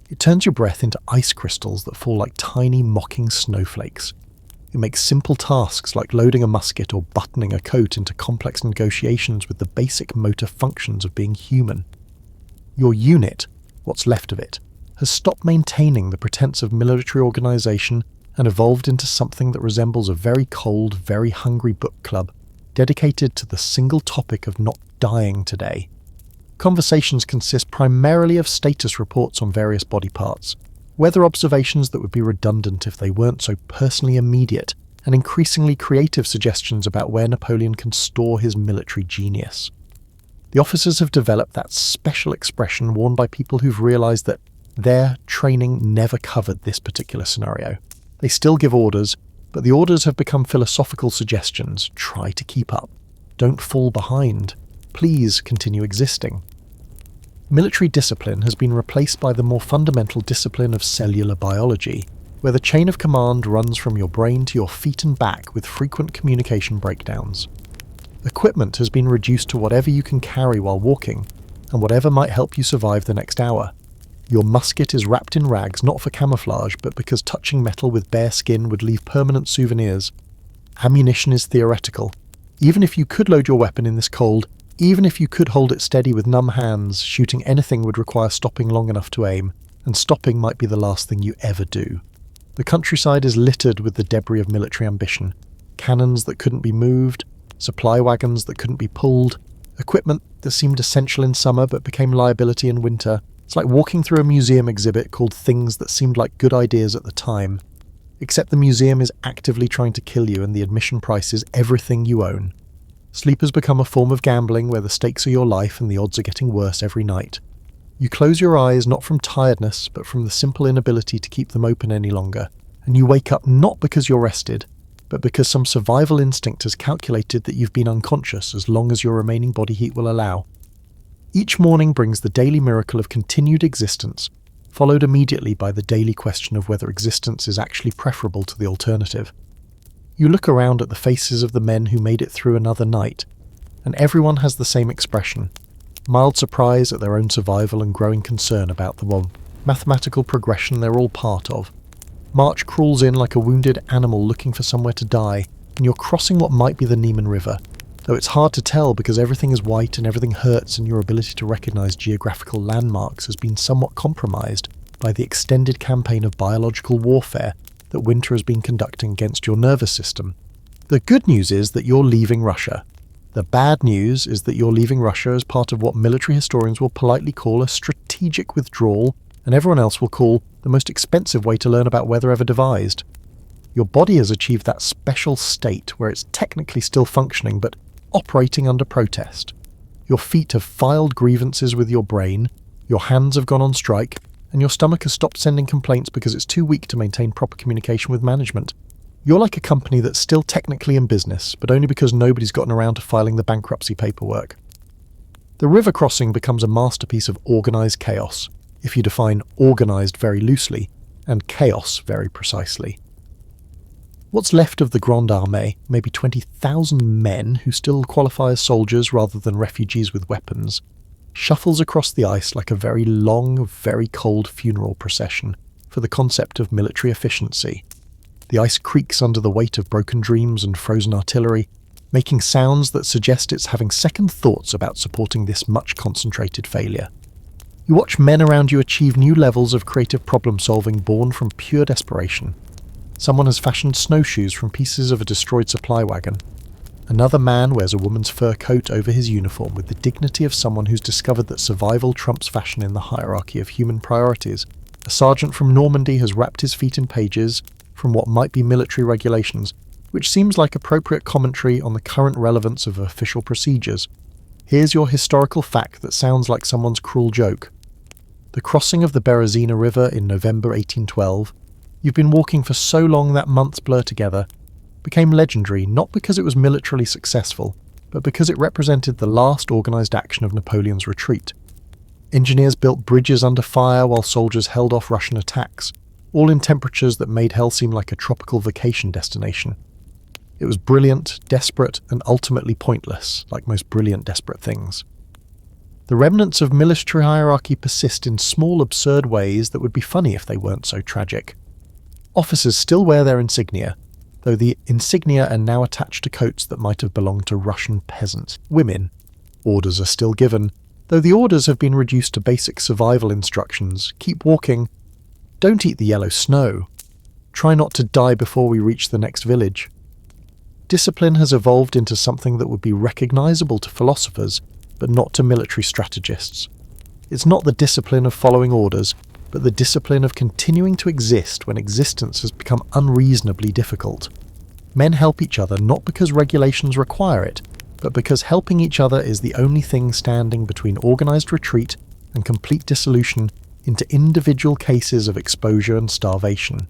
It turns your breath into ice crystals that fall like tiny mocking snowflakes. It makes simple tasks like loading a musket or buttoning a coat into complex negotiations with the basic motor functions of being human. Your unit, what's left of it, has stopped maintaining the pretense of military organisation and evolved into something that resembles a very cold, very hungry book club dedicated to the single topic of not dying today. Conversations consist primarily of status reports on various body parts, weather observations that would be redundant if they weren't so personally immediate, and increasingly creative suggestions about where Napoleon can store his military genius. The officers have developed that special expression worn by people who've realised that their training never covered this particular scenario. They still give orders, but the orders have become philosophical suggestions. Try to keep up. Don't fall behind. Please continue existing. Military discipline has been replaced by the more fundamental discipline of cellular biology, where the chain of command runs from your brain to your feet and back with frequent communication breakdowns. Equipment has been reduced to whatever you can carry while walking, and whatever might help you survive the next hour. Your musket is wrapped in rags not for camouflage, but because touching metal with bare skin would leave permanent souvenirs. Ammunition is theoretical. Even if you could load your weapon in this cold, even if you could hold it steady with numb hands, shooting anything would require stopping long enough to aim, and stopping might be the last thing you ever do. The countryside is littered with the debris of military ambition. Cannons that couldn't be moved, supply wagons that couldn't be pulled, equipment that seemed essential in summer but became liability in winter. It's like walking through a museum exhibit called Things That Seemed Like Good Ideas at the Time. Except the museum is actively trying to kill you and the admission price is everything you own. Sleep has become a form of gambling where the stakes are your life and the odds are getting worse every night. You close your eyes not from tiredness but from the simple inability to keep them open any longer, and you wake up not because you're rested, but because some survival instinct has calculated that you've been unconscious as long as your remaining body heat will allow. Each morning brings the daily miracle of continued existence, followed immediately by the daily question of whether existence is actually preferable to the alternative. You look around at the faces of the men who made it through another night, and everyone has the same expression: mild surprise at their own survival and growing concern about the mathematical progression they're all part of. March crawls in like a wounded animal looking for somewhere to die, and you're crossing what might be the Niemen River, though it's hard to tell because everything is white and everything hurts, and your ability to recognise geographical landmarks has been somewhat compromised by the extended campaign of biological warfare that winter has been conducting against your nervous system. The good news is that you're leaving Russia. The bad news is that you're leaving Russia as part of what military historians will politely call a strategic withdrawal, and everyone else will call the most expensive way to learn about weather ever devised. Your body has achieved that special state where it's technically still functioning but operating under protest. Your feet have filed grievances with your brain, your hands have gone on strike, and your stomach has stopped sending complaints because it's too weak to maintain proper communication with management. You're like a company that's still technically in business, but only because nobody's gotten around to filing the bankruptcy paperwork. The river crossing becomes a masterpiece of organised chaos, if you define organised very loosely, and chaos very precisely. What's left of the Grande Armée, maybe 20,000 men who still qualify as soldiers rather than refugees with weapons, shuffles across the ice like a very long, very cold funeral procession for the concept of military efficiency. The ice creaks under the weight of broken dreams and frozen artillery, making sounds that suggest it's having second thoughts about supporting this much concentrated failure. You watch men around you achieve new levels of creative problem-solving born from pure desperation. Someone has fashioned snowshoes from pieces of a destroyed supply wagon. Another man wears a woman's fur coat over his uniform with the dignity of someone who's discovered that survival trumps fashion in the hierarchy of human priorities. A sergeant from Normandy has wrapped his feet in pages from what might be military regulations, which seems like appropriate commentary on the current relevance of official procedures. Here's your historical fact that sounds like someone's cruel joke. The crossing of the Berezina River in November 1812, you've been walking for so long that months blur together, became legendary not because it was militarily successful, but because it represented the last organised action of Napoleon's retreat. Engineers built bridges under fire while soldiers held off Russian attacks, all in temperatures that made hell seem like a tropical vacation destination. It was brilliant, desperate, and ultimately pointless, like most brilliant, desperate things. The remnants of military hierarchy persist in small, absurd ways that would be funny if they weren't so tragic. Officers still wear their insignia, though the insignia are now attached to coats that might have belonged to Russian peasants. Women. Orders are still given, though the orders have been reduced to basic survival instructions. Keep walking. Don't eat the yellow snow. Try not to die before we reach the next village. Discipline has evolved into something that would be recognizable to philosophers, but not to military strategists. It's not the discipline of following orders, but the discipline of continuing to exist when existence has become unreasonably difficult. Men help each other not because regulations require it, but because helping each other is the only thing standing between organised retreat and complete dissolution into individual cases of exposure and starvation.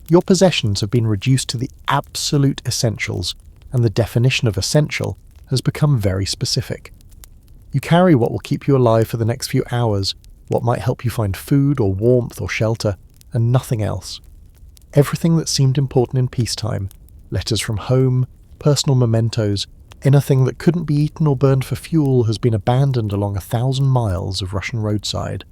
Your possessions have been reduced to the absolute essentials, and the definition of essential has become very specific. You carry what will keep you alive for the next few hours, what might help you find food or warmth or shelter, and nothing else. Everything that seemed important in peacetime, letters from home, personal mementos, anything that couldn't be eaten or burned for fuel has been abandoned along 1,000 miles of Russian roadside.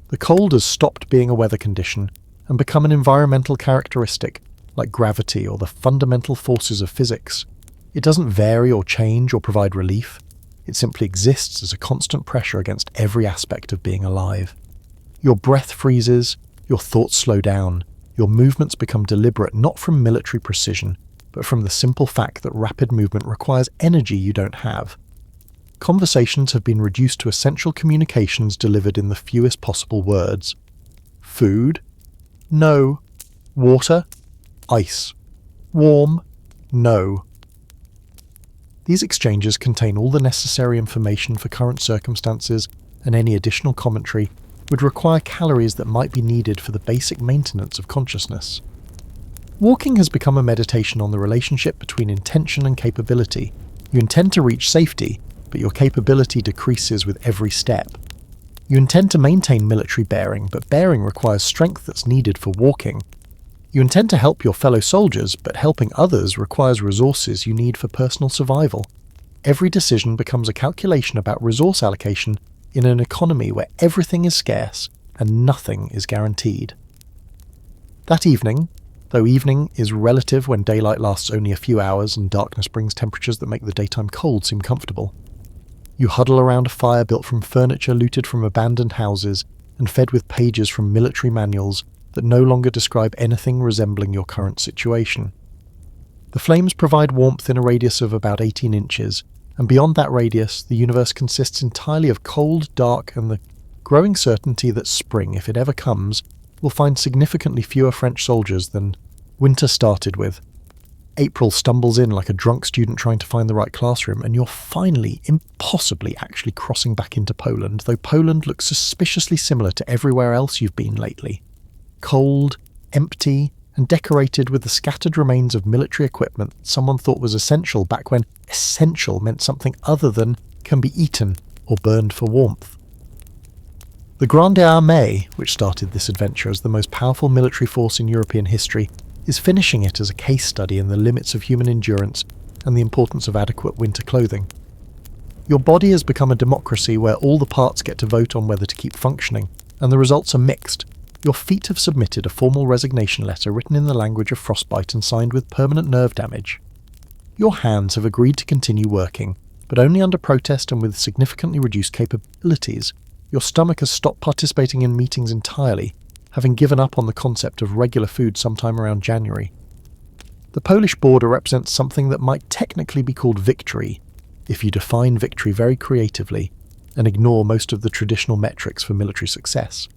The cold has stopped being a weather condition and become an environmental characteristic, like gravity or the fundamental forces of physics. It doesn't vary or change or provide relief. It simply exists as a constant pressure against every aspect of being alive. Your breath freezes, your thoughts slow down, your movements become deliberate not from military precision, but from the simple fact that rapid movement requires energy you don't have. Conversations have been reduced to essential communications delivered in the fewest possible words. Food? No. Water? Ice. Warm? No. These exchanges contain all the necessary information for current circumstances, and any additional commentary would require calories that might be needed for the basic maintenance of consciousness. Walking has become a meditation on the relationship between intention and capability. You intend to reach safety, but your capability decreases with every step. You intend to maintain military bearing, but bearing requires strength that's needed for walking. You intend to help your fellow soldiers, but helping others requires resources you need for personal survival. Every decision becomes a calculation about resource allocation in an economy where everything is scarce and nothing is guaranteed. That evening, though evening is relative when daylight lasts only a few hours and darkness brings temperatures that make the daytime cold seem comfortable, you huddle around a fire built from furniture looted from abandoned houses and fed with pages from military manuals that no longer describe anything resembling your current situation. The flames provide warmth in a radius of about 18 inches, and beyond that radius, the universe consists entirely of cold, dark, and the growing certainty that spring, if it ever comes, will find significantly fewer French soldiers than winter started with. April stumbles in like a drunk student trying to find the right classroom, and you're finally, impossibly, actually crossing back into Poland, though Poland looks suspiciously similar to everywhere else you've been lately. Cold, empty, and decorated with the scattered remains of military equipment that someone thought was essential back when essential meant something other than can be eaten or burned for warmth. The Grande Armée, which started this adventure as the most powerful military force in European history, is finishing it as a case study in the limits of human endurance and the importance of adequate winter clothing. Your body has become a democracy where all the parts get to vote on whether to keep functioning, and the results are mixed. Your feet have submitted a formal resignation letter written in the language of frostbite and signed with permanent nerve damage. Your hands have agreed to continue working, but only under protest and with significantly reduced capabilities. Your stomach has stopped participating in meetings entirely, having given up on the concept of regular food sometime around January. The Polish border represents something that might technically be called victory, if you define victory very creatively and ignore most of the traditional metrics for military success.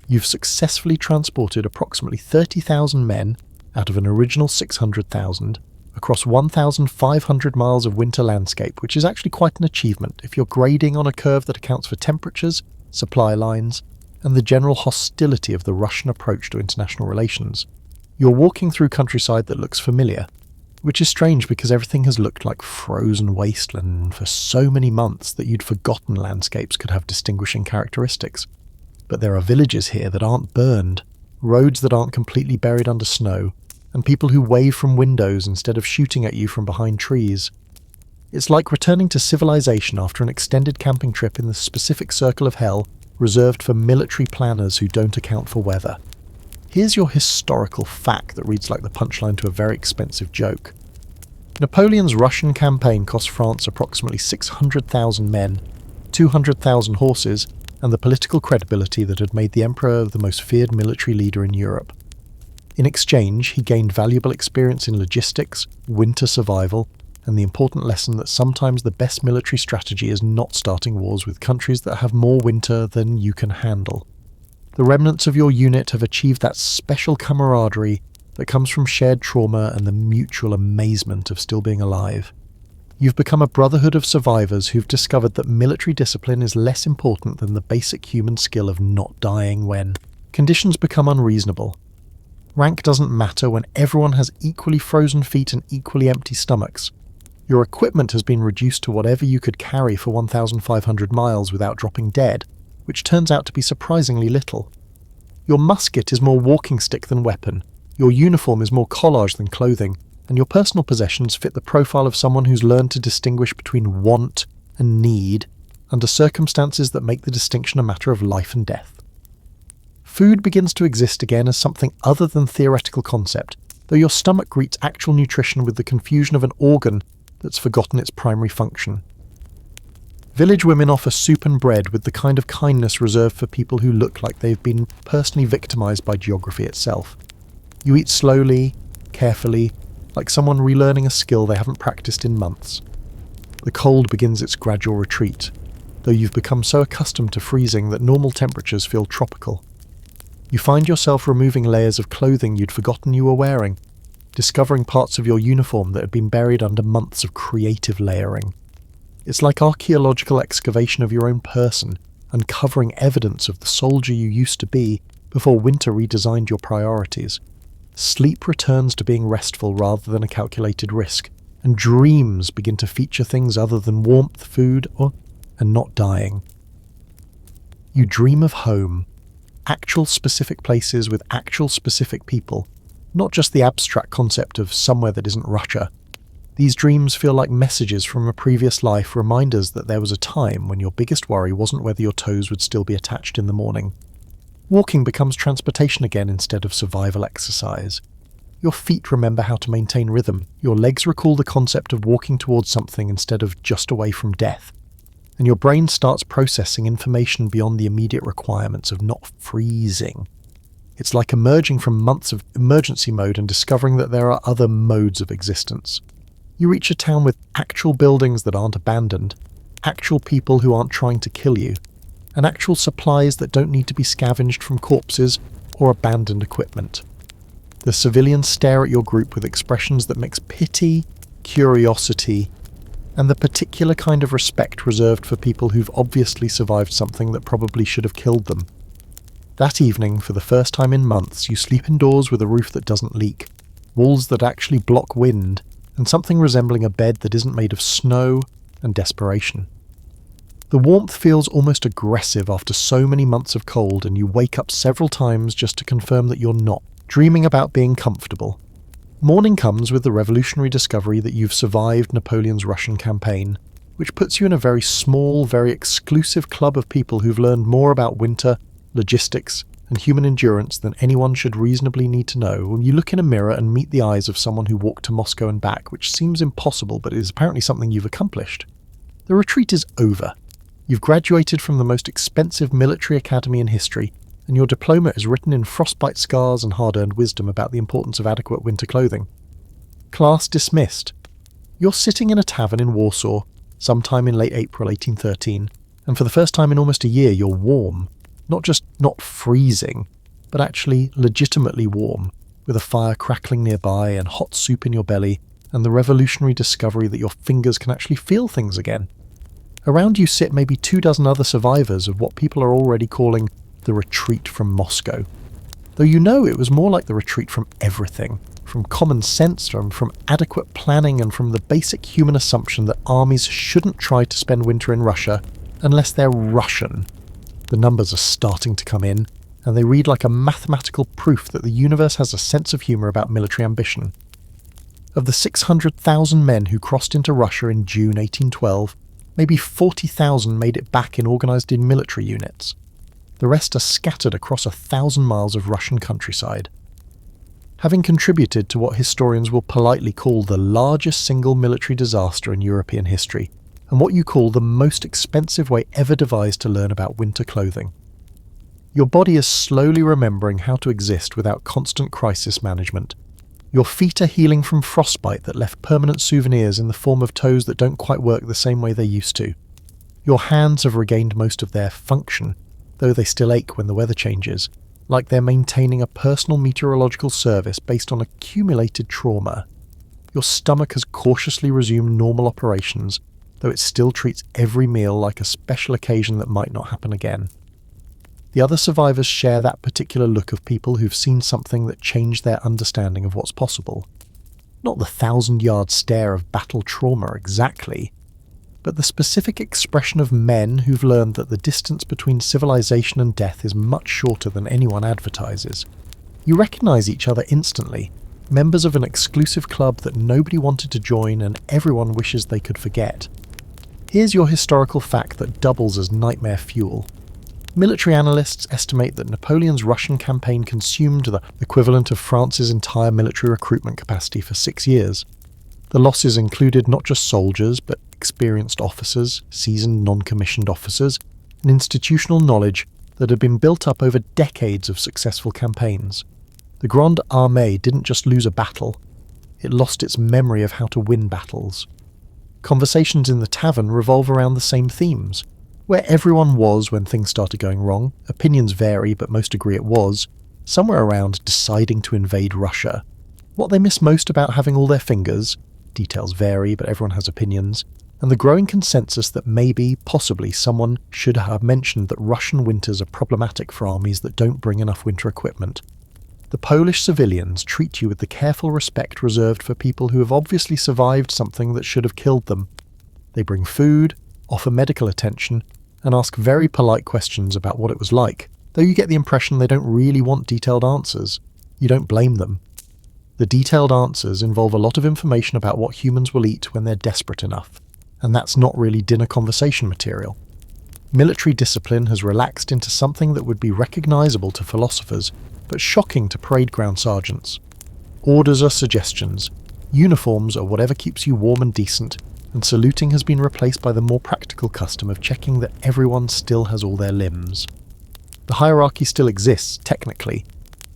You've successfully transported approximately 30,000 men out of an original 600,000 across 1,500 miles of winter landscape, which is actually quite an achievement if you're grading on a curve that accounts for temperatures, supply lines, and the general hostility of the Russian approach to international relations. You're walking through countryside that looks familiar, which is strange because everything has looked like frozen wasteland for so many months that you'd forgotten landscapes could have distinguishing characteristics. But there are villages here that aren't burned, roads that aren't completely buried under snow, and people who wave from windows instead of shooting at you from behind trees. It's like returning to civilization after an extended camping trip in the specific circle of hell reserved for military planners who don't account for weather. Here's your historical fact that reads like the punchline to a very expensive joke. Napoleon's Russian campaign cost France approximately 600,000 men, 200,000 horses, and the political credibility that had made the emperor the most feared military leader in Europe. In exchange, he gained valuable experience in logistics, winter survival, and the important lesson that sometimes the best military strategy is not starting wars with countries that have more winter than you can handle. The remnants of your unit have achieved that special camaraderie that comes from shared trauma and the mutual amazement of still being alive. You've become a brotherhood of survivors who've discovered that military discipline is less important than the basic human skill of not dying when conditions become unreasonable. Rank doesn't matter when everyone has equally frozen feet and equally empty stomachs. Your equipment has been reduced to whatever you could carry for 1,500 miles without dropping dead, which turns out to be surprisingly little. Your musket is more walking stick than weapon, your uniform is more collage than clothing, and your personal possessions fit the profile of someone who's learned to distinguish between want and need under circumstances that make the distinction a matter of life and death. Food begins to exist again as something other than theoretical concept, though your stomach greets actual nutrition with the confusion of an organ that's forgotten its primary function. Village women offer soup and bread with the kind of kindness reserved for people who look like they've been personally victimized by geography itself. You eat slowly, carefully, like someone relearning a skill they haven't practiced in months. The cold begins its gradual retreat, though you've become so accustomed to freezing that normal temperatures feel tropical. You find yourself removing layers of clothing you'd forgotten you were wearing, discovering parts of your uniform that had been buried under months of creative layering. It's like archaeological excavation of your own person, uncovering evidence of the soldier you used to be before winter redesigned your priorities. sleep returns to being restful rather than a calculated risk, and dreams begin to feature things other than warmth, food, and not dying. You dream of home, actual specific places with actual specific people, not just the abstract concept of somewhere that isn't Russia. These dreams feel like messages from a previous life, reminders that there was a time when your biggest worry wasn't whether your toes would still be attached in the morning. Walking becomes transportation again instead of survival exercise. Your feet remember how to maintain rhythm. Your legs recall the concept of walking towards something instead of just away from death. And your brain starts processing information beyond the immediate requirements of not freezing. It's like emerging from months of emergency mode and discovering that there are other modes of existence. You reach a town with actual buildings that aren't abandoned, actual people who aren't trying to kill you, and actual supplies that don't need to be scavenged from corpses or abandoned equipment. The civilians stare at your group with expressions that mix pity, curiosity, and the particular kind of respect reserved for people who've obviously survived something that probably should have killed them. That evening, for the first time in months, you sleep indoors with a roof that doesn't leak, walls that actually block wind, and something resembling a bed that isn't made of snow and desperation. The warmth feels almost aggressive after so many months of cold, and you wake up several times just to confirm that you're not, dreaming about being comfortable. Morning comes with the revolutionary discovery that you've survived Napoleon's Russian campaign, which puts you in a very small, very exclusive club of people who've learned more about winter, logistics, and human endurance than anyone should reasonably need to know when you look in a mirror and meet the eyes of someone who walked to Moscow and back, which seems impossible but is apparently something you've accomplished. The retreat is over. You've graduated from the most expensive military academy in history, and your diploma is written in frostbite scars and hard-earned wisdom about the importance of adequate winter clothing. Class dismissed. You're sitting in a tavern in Warsaw, sometime in late April 1813, and for the first time in almost a year you're warm. Not just not freezing, but actually legitimately warm, with a fire crackling nearby and hot soup in your belly, and the revolutionary discovery that your fingers can actually feel things again. Around you sit maybe 24 other survivors of what people are already calling the retreat from Moscow. Though you know it was more like the retreat from everything, from common sense, from adequate planning, and from the basic human assumption that armies shouldn't try to spend winter in Russia unless they're Russian. The numbers are starting to come in, and they read like a mathematical proof that the universe has a sense of humour about military ambition. Of the 600,000 men who crossed into Russia in June 1812, maybe 40,000 made it back in organised military units. The rest are scattered across 1,000 miles of Russian countryside. Having contributed to what historians will politely call the largest single military disaster in European history, and what you call the most expensive way ever devised to learn about winter clothing. Your body is slowly remembering how to exist without constant crisis management. Your feet are healing from frostbite that left permanent souvenirs in the form of toes that don't quite work the same way they used to. Your hands have regained most of their function, though they still ache when the weather changes, like they're maintaining a personal meteorological service based on accumulated trauma. Your stomach has cautiously resumed normal operations, though it still treats every meal like a special occasion that might not happen again. The other survivors share that particular look of people who've seen something that changed their understanding of what's possible. Not the 1,000-yard stare of battle trauma exactly, but the specific expression of men who've learned that the distance between civilization and death is much shorter than anyone advertises. You recognise each other instantly, members of an exclusive club that nobody wanted to join and everyone wishes they could forget. Here's your historical fact that doubles as nightmare fuel. Military analysts estimate that Napoleon's Russian campaign consumed the equivalent of France's entire military recruitment capacity for 6 years. The losses included not just soldiers, but experienced officers, seasoned non-commissioned officers, and institutional knowledge that had been built up over decades of successful campaigns. The Grande Armée didn't just lose a battle, it lost its memory of how to win battles. Conversations in the tavern revolve around the same themes. Where everyone was when things started going wrong, opinions vary but most agree it was, somewhere around deciding to invade Russia. What they miss most about having all their fingers, details vary but everyone has opinions, and the growing consensus that maybe, possibly, someone should have mentioned that Russian winters are problematic for armies that don't bring enough winter equipment. The Polish civilians treat you with the careful respect reserved for people who have obviously survived something that should have killed them. They bring food, offer medical attention, and ask very polite questions about what it was like, though you get the impression they don't really want detailed answers. You don't blame them. The detailed answers involve a lot of information about what humans will eat when they're desperate enough, and that's not really dinner conversation material. Military discipline has relaxed into something that would be recognisable to philosophers, but shocking to parade ground sergeants. Orders are suggestions, uniforms are whatever keeps you warm and decent, and saluting has been replaced by the more practical custom of checking that everyone still has all their limbs. The hierarchy still exists, technically,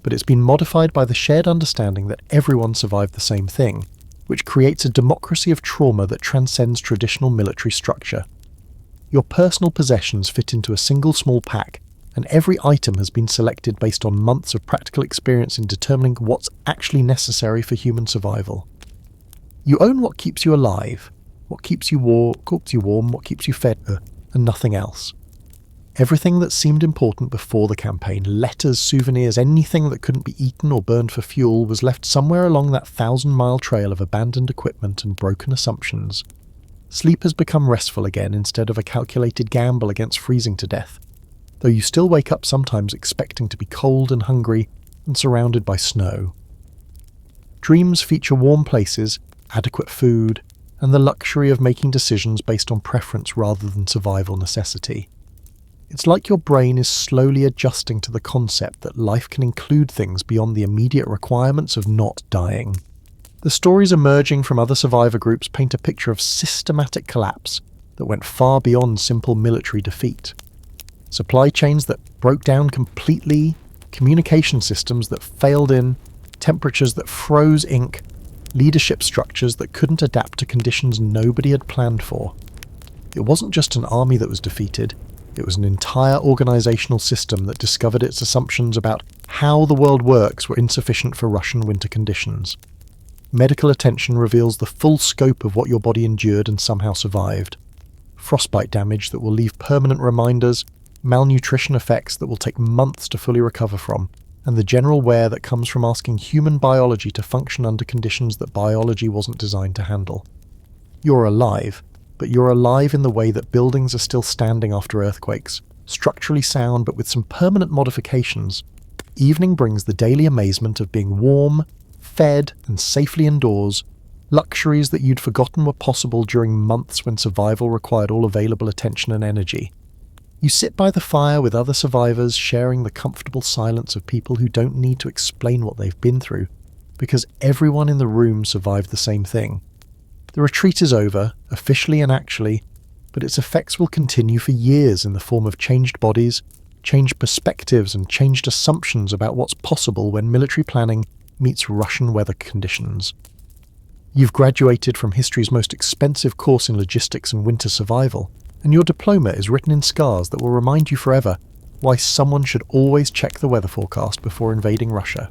but it's been modified by the shared understanding that everyone survived the same thing, which creates a democracy of trauma that transcends traditional military structure. Your personal possessions fit into a single small pack, and every item has been selected based on months of practical experience in determining what's actually necessary for human survival. You own what keeps you alive, what keeps you warm, what keeps you fed, and nothing else. Everything that seemed important before the campaign, letters, souvenirs, anything that couldn't be eaten or burned for fuel, was left somewhere along that 1,000-mile trail of abandoned equipment and broken assumptions. Sleep has become restful again instead of a calculated gamble against freezing to death, though you still wake up sometimes expecting to be cold and hungry and surrounded by snow. Dreams feature warm places, adequate food, and the luxury of making decisions based on preference rather than survival necessity. It's like your brain is slowly adjusting to the concept that life can include things beyond the immediate requirements of not dying. The stories emerging from other survivor groups paint a picture of systematic collapse that went far beyond simple military defeat. Supply chains that broke down completely, communication systems that failed in, temperatures that froze ink, leadership structures that couldn't adapt to conditions nobody had planned for. It wasn't just an army that was defeated, it was an entire organizational system that discovered its assumptions about how the world works were insufficient for Russian winter conditions. Medical attention reveals the full scope of what your body endured and somehow survived. Frostbite damage that will leave permanent reminders, malnutrition effects that will take months to fully recover from, and the general wear that comes from asking human biology to function under conditions that biology wasn't designed to handle. You're alive, but you're alive in the way that buildings are still standing after earthquakes, structurally sound but with some permanent modifications. Evening brings the daily amazement of being warm, fed, and safely indoors, luxuries that you'd forgotten were possible during months when survival required all available attention and energy. You sit by the fire with other survivors, sharing the comfortable silence of people who don't need to explain what they've been through, because everyone in the room survived the same thing. The retreat is over, officially and actually, but its effects will continue for years in the form of changed bodies, changed perspectives, and changed assumptions about what's possible when military planning meets Russian weather conditions. You've graduated from history's most expensive course in logistics and winter survival, and your diploma is written in scars that will remind you forever why someone should always check the weather forecast before invading Russia.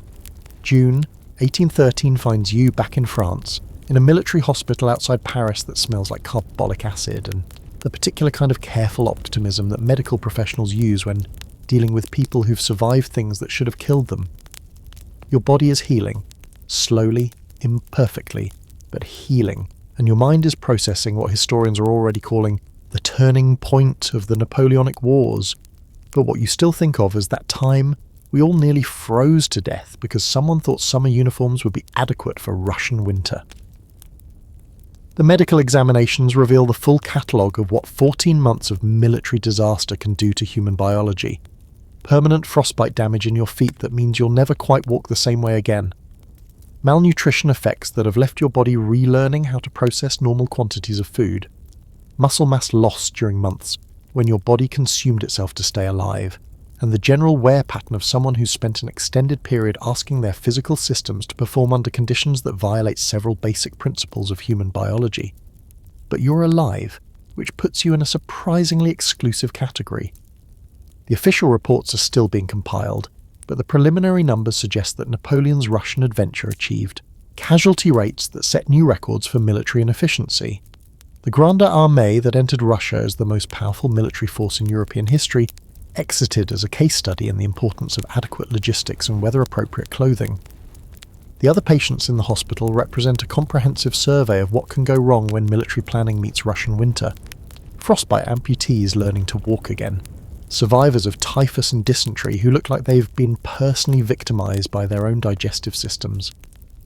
June 1813 finds you back in France, in a military hospital outside Paris that smells like carbolic acid, and the particular kind of careful optimism that medical professionals use when dealing with people who've survived things that should have killed them. Your body is healing, slowly, imperfectly, but healing, and your mind is processing what historians are already calling the turning point of the Napoleonic Wars, but what you still think of as that time we all nearly froze to death because someone thought summer uniforms would be adequate for Russian winter. The medical examinations reveal the full catalogue of what 14 months of military disaster can do to human biology. Permanent frostbite damage in your feet that means you'll never quite walk the same way again. Malnutrition effects that have left your body relearning how to process normal quantities of food. Muscle mass lost during months, when your body consumed itself to stay alive. And the general wear pattern of someone who's spent an extended period asking their physical systems to perform under conditions that violate several basic principles of human biology. But you're alive, which puts you in a surprisingly exclusive category. The official reports are still being compiled, but the preliminary numbers suggest that Napoleon's Russian adventure achieved casualty rates that set new records for military inefficiency. The Grande Armée that entered Russia as the most powerful military force in European history exited as a case study in the importance of adequate logistics and weather-appropriate clothing. The other patients in the hospital represent a comprehensive survey of what can go wrong when military planning meets Russian winter. Frostbite amputees learning to walk again. Survivors of typhus and dysentery who look like they've been personally victimised by their own digestive systems.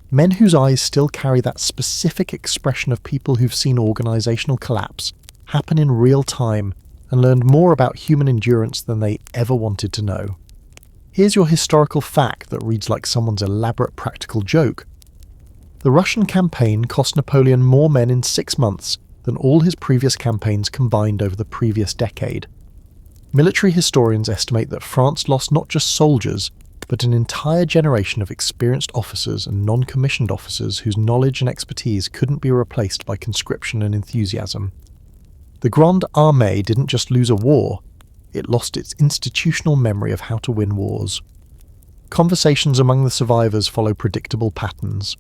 Men whose eyes still carry that specific expression of people who've seen organisational collapse happen in real time and learned more about human endurance than they ever wanted to know. Here's your historical fact that reads like someone's elaborate practical joke. The Russian campaign cost Napoleon more men in 6 months than all his previous campaigns combined over the previous decade. Military historians estimate that France lost not just soldiers, but an entire generation of experienced officers and non-commissioned officers whose knowledge and expertise couldn't be replaced by conscription and enthusiasm. The Grande Armée didn't just lose a war, it lost its institutional memory of how to win wars. Conversations among the survivors follow predictable patterns.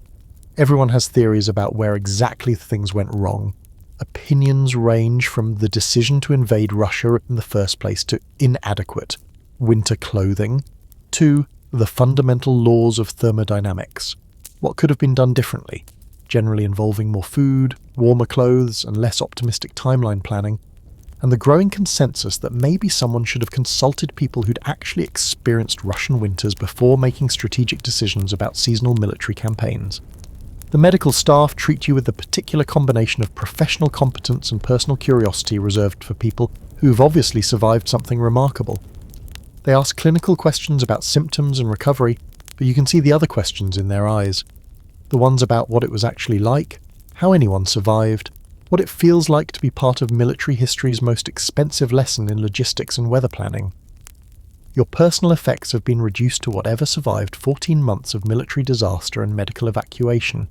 Everyone has theories about where exactly things went wrong. Opinions range from the decision to invade Russia in the first place to inadequate winter clothing, to the fundamental laws of thermodynamics. What could have been done differently, generally involving more food, warmer clothes, and less optimistic timeline planning, and the growing consensus that maybe someone should have consulted people who'd actually experienced Russian winters before making strategic decisions about seasonal military campaigns. The medical staff treat you with the particular combination of professional competence and personal curiosity reserved for people who've obviously survived something remarkable. They ask clinical questions about symptoms and recovery, but you can see the other questions in their eyes. The ones about what it was actually like, how anyone survived, what it feels like to be part of military history's most expensive lesson in logistics and weather planning. Your personal effects have been reduced to whatever survived 14 months of military disaster and medical evacuation.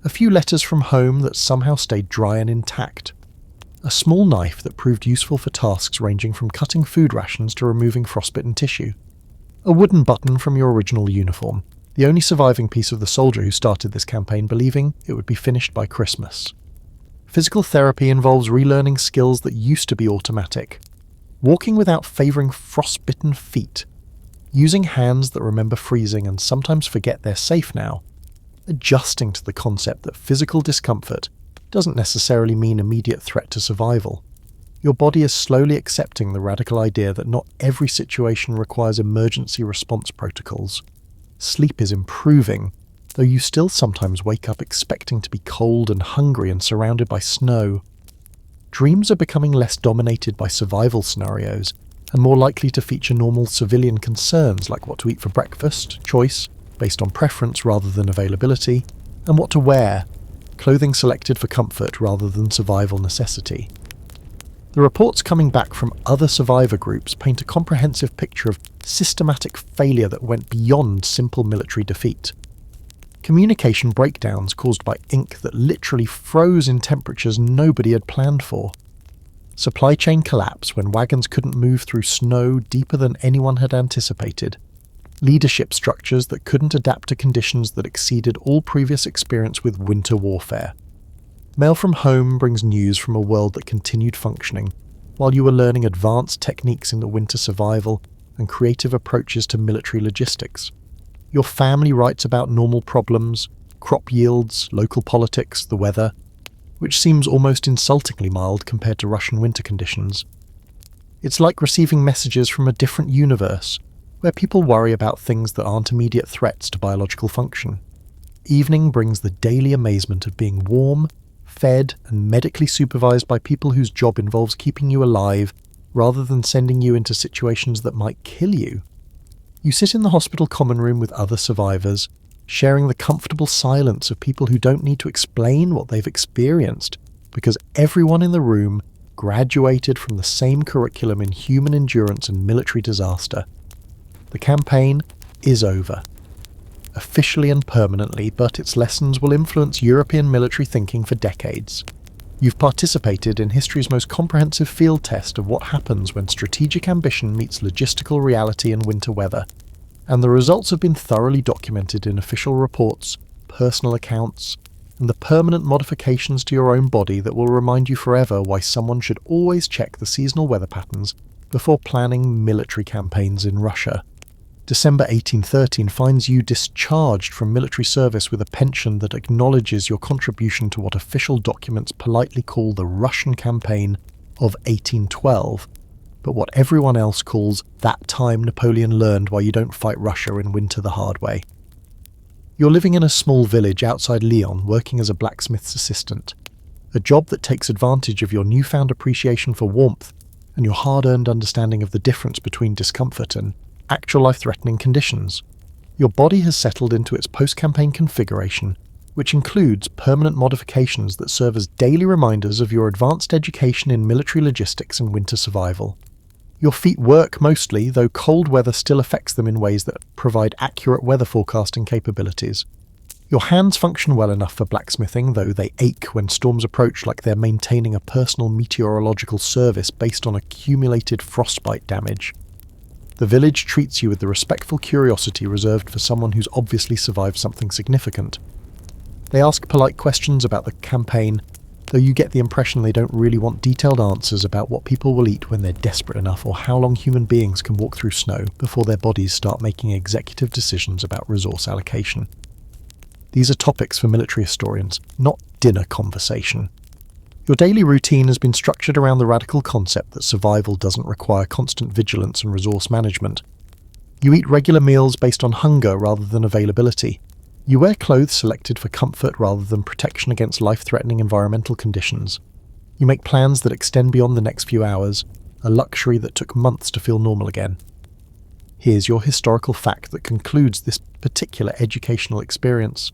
A few letters from home that somehow stayed dry and intact. A small knife that proved useful for tasks ranging from cutting food rations to removing frostbitten tissue. A wooden button from your original uniform, the only surviving piece of the soldier who started this campaign believing it would be finished by Christmas. Physical therapy involves relearning skills that used to be automatic. Walking without favouring frostbitten feet. Using hands that remember freezing and sometimes forget they're safe now. Adjusting to the concept that physical discomfort doesn't necessarily mean immediate threat to survival. Your body is slowly accepting the radical idea that not every situation requires emergency response protocols. Sleep is improving, though you still sometimes wake up expecting to be cold and hungry and surrounded by snow. Dreams are becoming less dominated by survival scenarios and more likely to feature normal civilian concerns like what to eat for breakfast, choice, based on preference rather than availability, and what to wear, clothing selected for comfort rather than survival necessity. The reports coming back from other survivor groups paint a comprehensive picture of systematic failure that went beyond simple military defeat. Communication breakdowns caused by ink that literally froze in temperatures nobody had planned for. Supply chain collapse when wagons couldn't move through snow deeper than anyone had anticipated. Leadership structures that couldn't adapt to conditions that exceeded all previous experience with winter warfare. Mail from home brings news from a world that continued functioning, while you were learning advanced techniques in the winter survival and creative approaches to military logistics. Your family writes about normal problems, crop yields, local politics, the weather, which seems almost insultingly mild compared to Russian winter conditions. It's like receiving messages from a different universe, where people worry about things that aren't immediate threats to biological function. Evening brings the daily amazement of being warm, fed, and medically supervised by people whose job involves keeping you alive rather than sending you into situations that might kill you. You sit in the hospital common room with other survivors, sharing the comfortable silence of people who don't need to explain what they've experienced, because everyone in the room graduated from the same curriculum in human endurance and military disaster. The campaign is over. Officially and permanently, but its lessons will influence European military thinking for decades. You've participated in history's most comprehensive field test of what happens when strategic ambition meets logistical reality and winter weather, and the results have been thoroughly documented in official reports, personal accounts, and the permanent modifications to your own body that will remind you forever why someone should always check the seasonal weather patterns before planning military campaigns in Russia. December 1813 finds you discharged from military service with a pension that acknowledges your contribution to what official documents politely call the Russian campaign of 1812, but what everyone else calls that time Napoleon learned why you don't fight Russia in winter the hard way. You're living in a small village outside Lyon, working as a blacksmith's assistant, a job that takes advantage of your newfound appreciation for warmth and your hard-earned understanding of the difference between discomfort and actual life-threatening conditions. Your body has settled into its post-campaign configuration, which includes permanent modifications that serve as daily reminders of your advanced education in military logistics and winter survival. Your feet work mostly, though cold weather still affects them in ways that provide accurate weather forecasting capabilities. Your hands function well enough for blacksmithing, though they ache when storms approach, like they're maintaining a personal meteorological service based on accumulated frostbite damage. The village treats you with the respectful curiosity reserved for someone who's obviously survived something significant. They ask polite questions about the campaign, though you get the impression they don't really want detailed answers about what people will eat when they're desperate enough or how long human beings can walk through snow before their bodies start making executive decisions about resource allocation. These are topics for military historians, not dinner conversation. Your daily routine has been structured around the radical concept that survival doesn't require constant vigilance and resource management. You eat regular meals based on hunger rather than availability. You wear clothes selected for comfort rather than protection against life-threatening environmental conditions. You make plans that extend beyond the next few hours, a luxury that took months to feel normal again. Here's your historical fact that concludes this particular educational experience.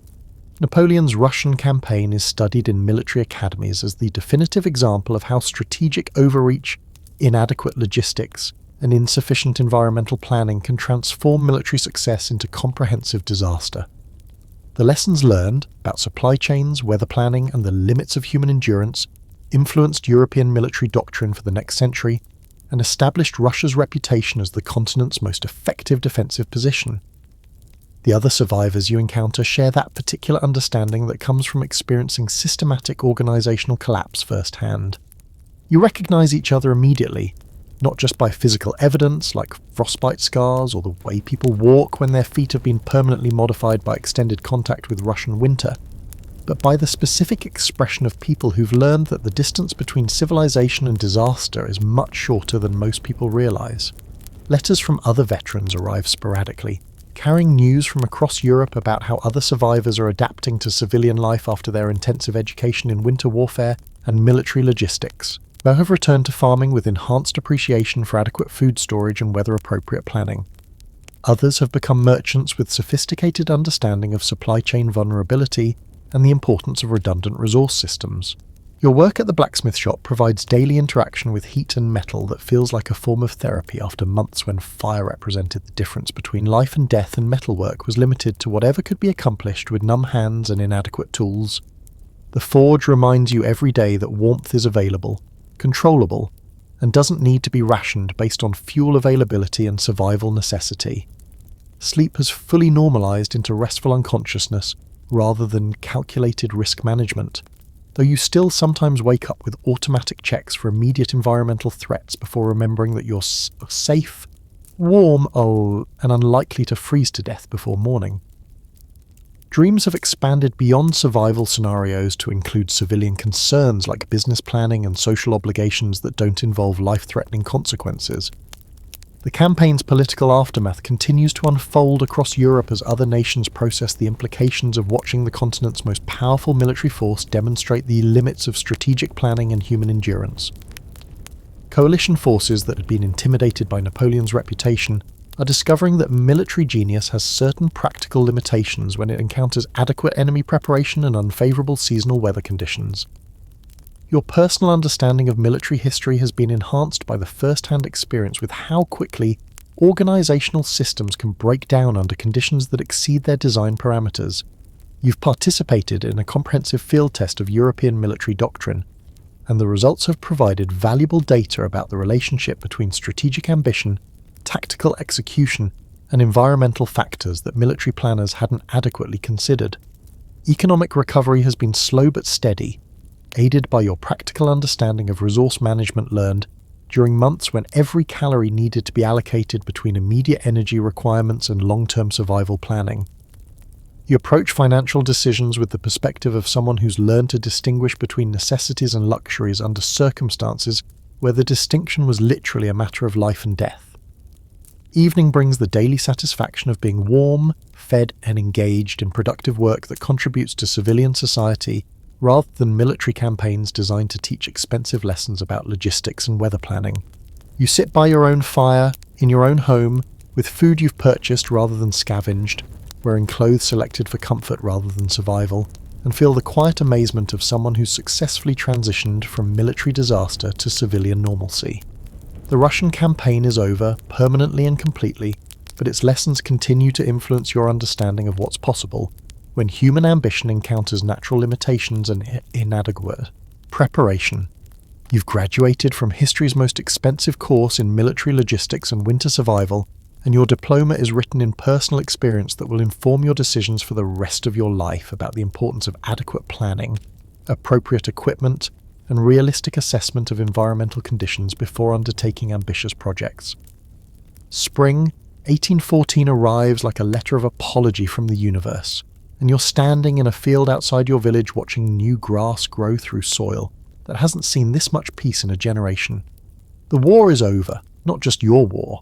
Napoleon's Russian campaign is studied in military academies as the definitive example of how strategic overreach, inadequate logistics, and insufficient environmental planning can transform military success into comprehensive disaster. The lessons learned about supply chains, weather planning, and the limits of human endurance influenced European military doctrine for the next century and established Russia's reputation as the continent's most effective defensive position. The other survivors you encounter share that particular understanding that comes from experiencing systematic organizational collapse firsthand. You recognize each other immediately, not just by physical evidence like frostbite scars or the way people walk when their feet have been permanently modified by extended contact with Russian winter, but by the specific expression of people who've learned that the distance between civilization and disaster is much shorter than most people realize. Letters from other veterans arrive sporadically, carrying news from across Europe about how other survivors are adapting to civilian life after their intensive education in winter warfare and military logistics, who have returned to farming with enhanced appreciation for adequate food storage and weather-appropriate planning. Others have become merchants with sophisticated understanding of supply chain vulnerability and the importance of redundant resource systems. Your work at the blacksmith shop provides daily interaction with heat and metal that feels like a form of therapy after months when fire represented the difference between life and death and metalwork was limited to whatever could be accomplished with numb hands and inadequate tools. The forge reminds you every day that warmth is available, controllable, and doesn't need to be rationed based on fuel availability and survival necessity. Sleep has fully normalized into restful unconsciousness rather than calculated risk management, though you still sometimes wake up with automatic checks for immediate environmental threats before remembering that you're safe, warm, and unlikely to freeze to death before morning. Dreams have expanded beyond survival scenarios to include civilian concerns like business planning and social obligations that don't involve life-threatening consequences. The campaign's political aftermath continues to unfold across Europe as other nations process the implications of watching the continent's most powerful military force demonstrate the limits of strategic planning and human endurance. Coalition forces that had been intimidated by Napoleon's reputation are discovering that military genius has certain practical limitations when it encounters adequate enemy preparation and unfavourable seasonal weather conditions. Your personal understanding of military history has been enhanced by the first-hand experience with how quickly organisational systems can break down under conditions that exceed their design parameters. You've participated in a comprehensive field test of European military doctrine, and the results have provided valuable data about the relationship between strategic ambition, tactical execution, and environmental factors that military planners hadn't adequately considered. Economic recovery has been slow but steady, aided by your practical understanding of resource management learned during months when every calorie needed to be allocated between immediate energy requirements and long-term survival planning. You approach financial decisions with the perspective of someone who's learned to distinguish between necessities and luxuries under circumstances where the distinction was literally a matter of life and death. Evening brings the daily satisfaction of being warm, fed, and engaged in productive work that contributes to civilian society rather than military campaigns designed to teach expensive lessons about logistics and weather planning. You sit by your own fire, in your own home, with food you've purchased rather than scavenged, wearing clothes selected for comfort rather than survival, and feel the quiet amazement of someone who's successfully transitioned from military disaster to civilian normalcy. The Russian campaign is over, permanently and completely, but its lessons continue to influence your understanding of what's possible when human ambition encounters natural limitations and inadequate preparation. You've graduated from history's most expensive course in military logistics and winter survival, and your diploma is written in personal experience that will inform your decisions for the rest of your life about the importance of adequate planning, appropriate equipment, and realistic assessment of environmental conditions before undertaking ambitious projects. Spring 1814 arrives like a letter of apology from the universe, and you're standing in a field outside your village watching new grass grow through soil that hasn't seen this much peace in a generation. The war is over, not just your war,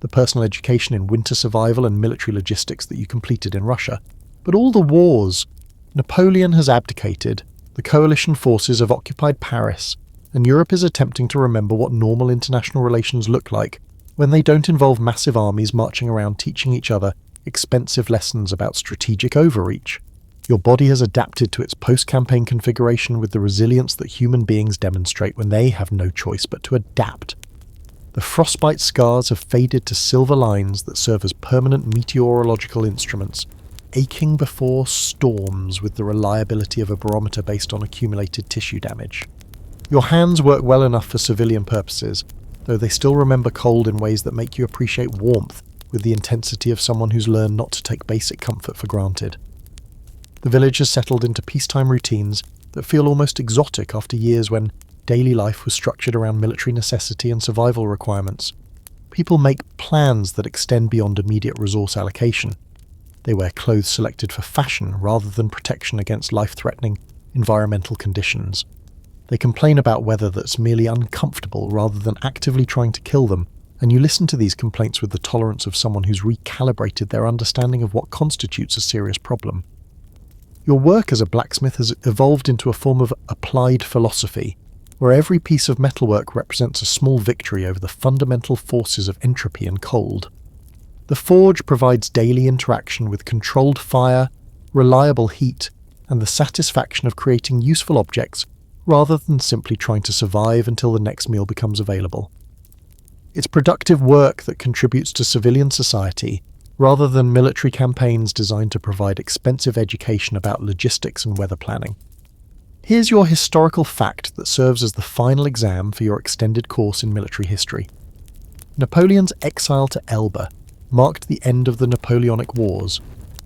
the personal education in winter survival and military logistics that you completed in Russia, but all the wars. Napoleon has abdicated, the coalition forces have occupied Paris, and Europe is attempting to remember what normal international relations look like when they don't involve massive armies marching around teaching each other expensive lessons about strategic overreach. Your body has adapted to its post-campaign configuration with the resilience that human beings demonstrate when they have no choice but to adapt. The frostbite scars have faded to silver lines that serve as permanent meteorological instruments, aching before storms with the reliability of a barometer based on accumulated tissue damage. Your hands work well enough for civilian purposes, though they still remember cold in ways that make you appreciate warmth with the intensity of someone who's learned not to take basic comfort for granted. The village has settled into peacetime routines that feel almost exotic after years when daily life was structured around military necessity and survival requirements. People make plans that extend beyond immediate resource allocation. They wear clothes selected for fashion rather than protection against life-threatening environmental conditions. They complain about weather that's merely uncomfortable rather than actively trying to kill them, and you listen to these complaints with the tolerance of someone who's recalibrated their understanding of what constitutes a serious problem. Your work as a blacksmith has evolved into a form of applied philosophy, where every piece of metalwork represents a small victory over the fundamental forces of entropy and cold. The forge provides daily interaction with controlled fire, reliable heat, and the satisfaction of creating useful objects rather than simply trying to survive until the next meal becomes available. It's productive work that contributes to civilian society rather than military campaigns designed to provide expensive education about logistics and weather planning. Here's your historical fact that serves as the final exam for your extended course in military history. Napoleon's exile to Elba marked the end of the Napoleonic Wars,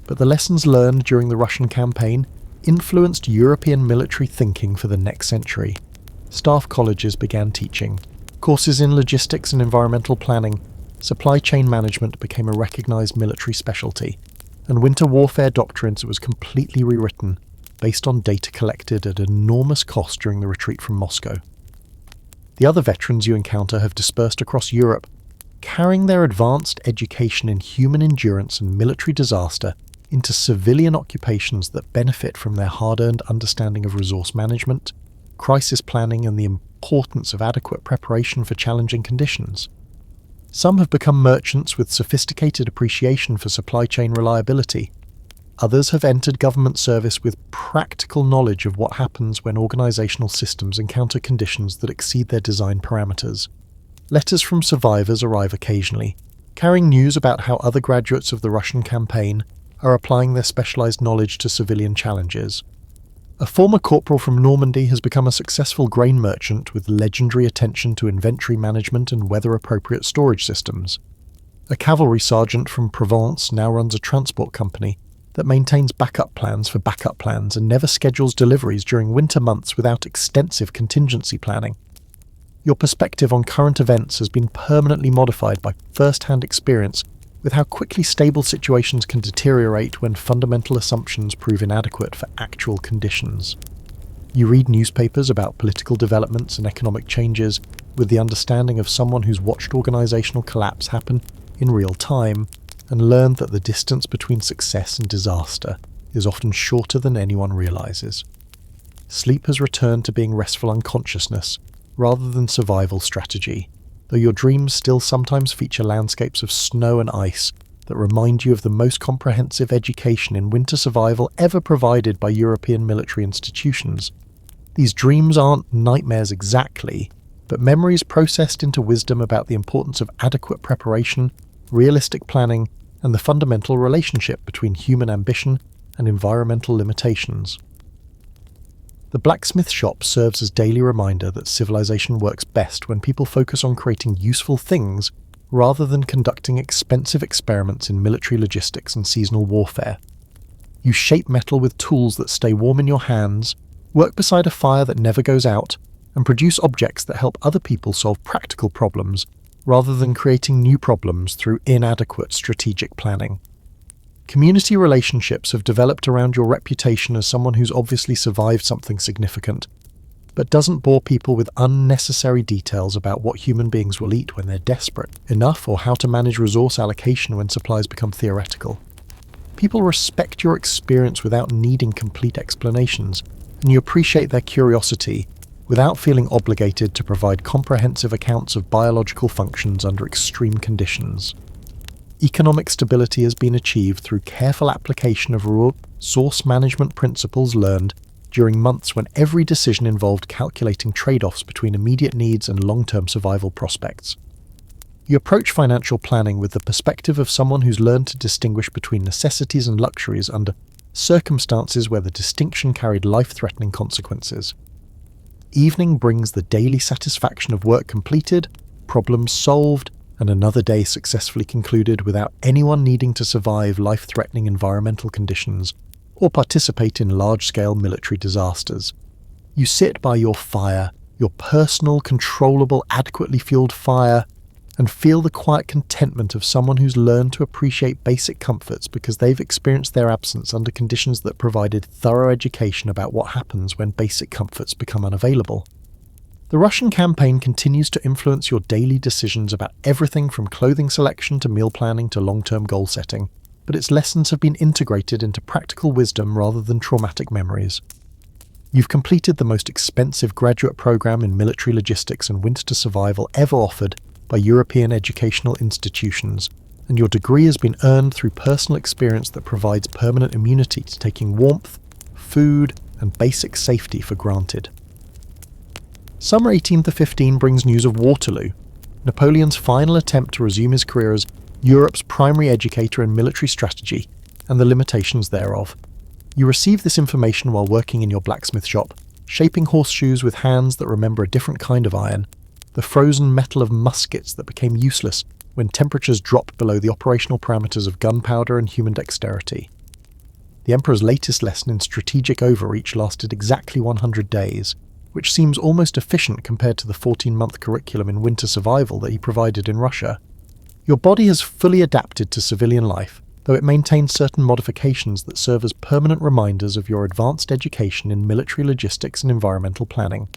but the lessons learned during the Russian campaign influenced European military thinking for the next century. Staff colleges began teaching. Courses in logistics and environmental planning, supply chain management became a recognized military specialty, and winter warfare doctrines was completely rewritten based on data collected at enormous cost during the retreat from Moscow. The other veterans you encounter have dispersed across Europe, carrying their advanced education in human endurance and military disaster into civilian occupations that benefit from their hard-earned understanding of resource management, crisis planning, and the importance of adequate preparation for challenging conditions. Some have become merchants with sophisticated appreciation for supply chain reliability. Others have entered government service with practical knowledge of what happens when organizational systems encounter conditions that exceed their design parameters. Letters from survivors arrive occasionally, carrying news about how other graduates of the Russian campaign are applying their specialized knowledge to civilian challenges. A former corporal from Normandy has become a successful grain merchant with legendary attention to inventory management and weather-appropriate storage systems. A cavalry sergeant from Provence now runs a transport company that maintains backup plans for backup plans and never schedules deliveries during winter months without extensive contingency planning. Your perspective on current events has been permanently modified by first-hand experience with how quickly stable situations can deteriorate when fundamental assumptions prove inadequate for actual conditions. You read newspapers about political developments and economic changes with the understanding of someone who's watched organizational collapse happen in real time and learned that the distance between success and disaster is often shorter than anyone realizes. Sleep has returned to being restful unconsciousness rather than survival strategy, though your dreams still sometimes feature landscapes of snow and ice that remind you of the most comprehensive education in winter survival ever provided by European military institutions. These dreams aren't nightmares exactly, but memories processed into wisdom about the importance of adequate preparation, realistic planning, and the fundamental relationship between human ambition and environmental limitations. The blacksmith shop serves as daily reminder that civilization works best when people focus on creating useful things rather than conducting expensive experiments in military logistics and seasonal warfare. You shape metal with tools that stay warm in your hands, work beside a fire that never goes out, and produce objects that help other people solve practical problems rather than creating new problems through inadequate strategic planning. Community relationships have developed around your reputation as someone who's obviously survived something significant, but doesn't bore people with unnecessary details about what human beings will eat when they're desperate enough or how to manage resource allocation when supplies become theoretical. People respect your experience without needing complete explanations, and you appreciate their curiosity without feeling obligated to provide comprehensive accounts of biological functions under extreme conditions. Economic stability has been achieved through careful application of resource management principles learned during months when every decision involved calculating trade-offs between immediate needs and long-term survival prospects. You approach financial planning with the perspective of someone who's learned to distinguish between necessities and luxuries under circumstances where the distinction carried life-threatening consequences. Evening brings the daily satisfaction of work completed, problems solved, and another day successfully concluded without anyone needing to survive life-threatening environmental conditions or participate in large-scale military disasters. You sit by your fire, your personal, controllable, adequately fueled fire, and feel the quiet contentment of someone who's learned to appreciate basic comforts because they've experienced their absence under conditions that provided thorough education about what happens when basic comforts become unavailable. The Russian campaign continues to influence your daily decisions about everything from clothing selection to meal planning to long-term goal setting, but its lessons have been integrated into practical wisdom rather than traumatic memories. You've completed the most expensive graduate program in military logistics and winter survival ever offered by European educational institutions, and your degree has been earned through personal experience that provides permanent immunity to taking warmth, food, and basic safety for granted. Summer 1815 brings news of Waterloo, Napoleon's final attempt to resume his career as Europe's primary educator in military strategy, and the limitations thereof. You receive this information while working in your blacksmith shop, shaping horseshoes with hands that remember a different kind of iron, the frozen metal of muskets that became useless when temperatures dropped below the operational parameters of gunpowder and human dexterity. The Emperor's latest lesson in strategic overreach lasted exactly 100 days, which seems almost efficient compared to the 14-month curriculum in winter survival that he provided in Russia. Your body has fully adapted to civilian life, though it maintains certain modifications that serve as permanent reminders of your advanced education in military logistics and environmental planning.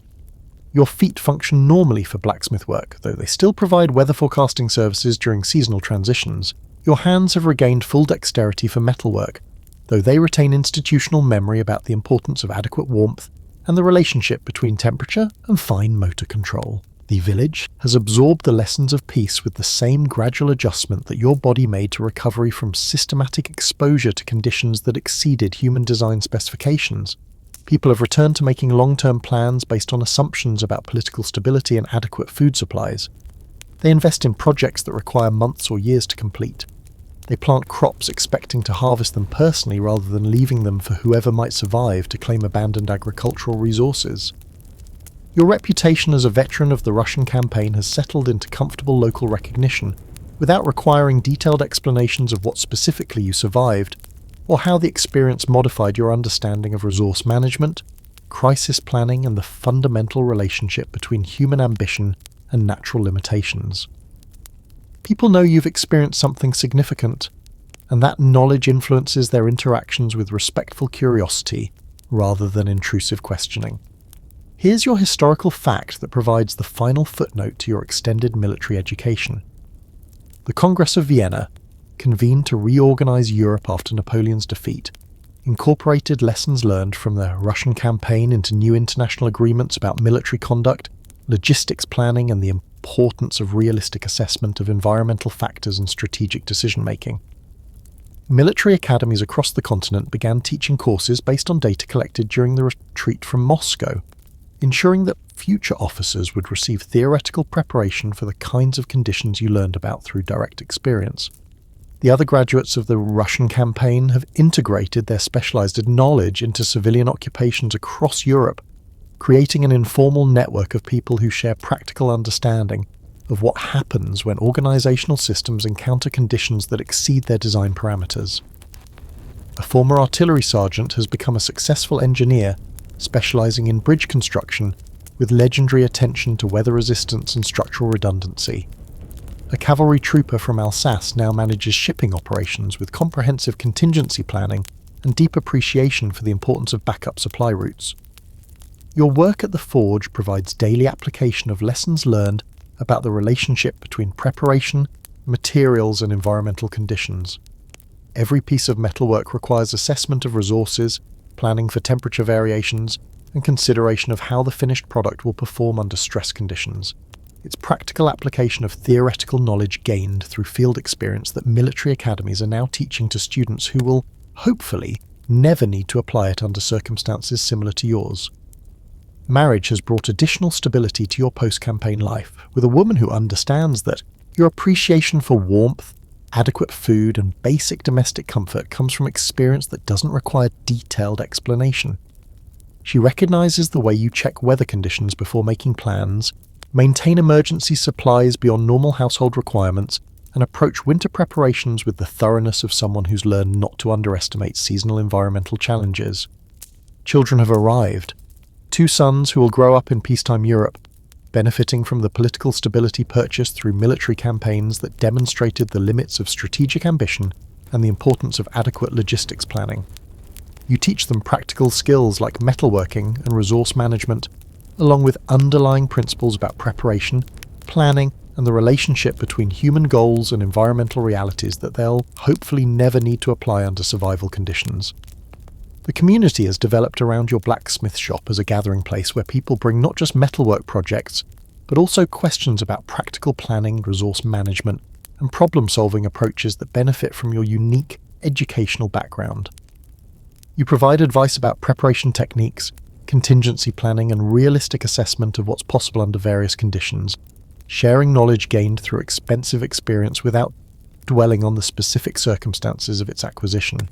Your feet function normally for blacksmith work, though they still provide weather forecasting services during seasonal transitions. Your hands have regained full dexterity for metalwork, though they retain institutional memory about the importance of adequate warmth and the relationship between temperature and fine motor control. The village has absorbed the lessons of peace with the same gradual adjustment that your body made to recovery from systematic exposure to conditions that exceeded human design specifications. People have returned to making long-term plans based on assumptions about political stability and adequate food supplies. They invest in projects that require months or years to complete. They plant crops expecting to harvest them personally rather than leaving them for whoever might survive to claim abandoned agricultural resources. Your reputation as a veteran of the Russian campaign has settled into comfortable local recognition, without requiring detailed explanations of what specifically you survived, or how the experience modified your understanding of resource management, crisis planning, and the fundamental relationship between human ambition and natural limitations. People know you've experienced something significant, and that knowledge influences their interactions with respectful curiosity rather than intrusive questioning. Here's your historical fact that provides the final footnote to your extended military education. The Congress of Vienna, convened to reorganize Europe after Napoleon's defeat, incorporated lessons learned from the Russian campaign into new international agreements about military conduct, logistics planning, and the importance of realistic assessment of environmental factors and strategic decision-making. Military academies across the continent began teaching courses based on data collected during the retreat from Moscow, ensuring that future officers would receive theoretical preparation for the kinds of conditions you learned about through direct experience. The other graduates of the Russian campaign have integrated their specialized knowledge into civilian occupations across Europe, creating an informal network of people who share practical understanding of what happens when organizational systems encounter conditions that exceed their design parameters. A former artillery sergeant has become a successful engineer, specializing in bridge construction with legendary attention to weather resistance and structural redundancy. A cavalry trooper from Alsace now manages shipping operations with comprehensive contingency planning and deep appreciation for the importance of backup supply routes. Your work at the Forge provides daily application of lessons learned about the relationship between preparation, materials, and environmental conditions. Every piece of metalwork requires assessment of resources, planning for temperature variations, and consideration of how the finished product will perform under stress conditions. It's practical application of theoretical knowledge gained through field experience that military academies are now teaching to students who will, hopefully, never need to apply it under circumstances similar to yours. Marriage has brought additional stability to your post-campaign life, with a woman who understands that your appreciation for warmth, adequate food, and basic domestic comfort comes from experience that doesn't require detailed explanation. She recognizes the way you check weather conditions before making plans, maintain emergency supplies beyond normal household requirements, and approach winter preparations with the thoroughness of someone who's learned not to underestimate seasonal environmental challenges. Children have arrived. 2 sons who will grow up in peacetime Europe, benefiting from the political stability purchased through military campaigns that demonstrated the limits of strategic ambition and the importance of adequate logistics planning. You teach them practical skills like metalworking and resource management, along with underlying principles about preparation, planning, and the relationship between human goals and environmental realities that they'll hopefully never need to apply under survival conditions. The community has developed around your blacksmith shop as a gathering place where people bring not just metalwork projects, but also questions about practical planning, resource management, and problem-solving approaches that benefit from your unique educational background. You provide advice about preparation techniques, contingency planning, and realistic assessment of what's possible under various conditions, sharing knowledge gained through expensive experience without dwelling on the specific circumstances of its acquisition.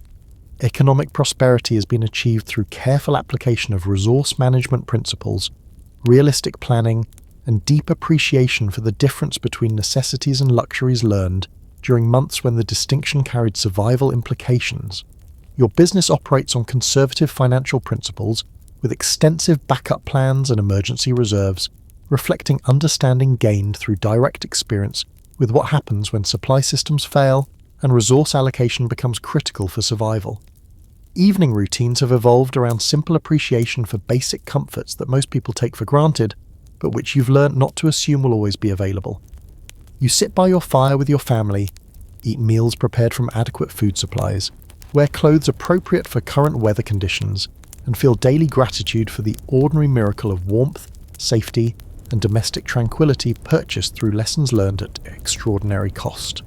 Economic prosperity has been achieved through careful application of resource management principles, realistic planning, and deep appreciation for the difference between necessities and luxuries learned during months when the distinction carried survival implications. Your business operates on conservative financial principles, with extensive backup plans and emergency reserves, reflecting understanding gained through direct experience with what happens when supply systems fail and resource allocation becomes critical for survival. Evening routines have evolved around simple appreciation for basic comforts that most people take for granted, but which you've learnt not to assume will always be available. You sit by your fire with your family, eat meals prepared from adequate food supplies, wear clothes appropriate for current weather conditions, and feel daily gratitude for the ordinary miracle of warmth, safety, and domestic tranquility purchased through lessons learned at extraordinary cost.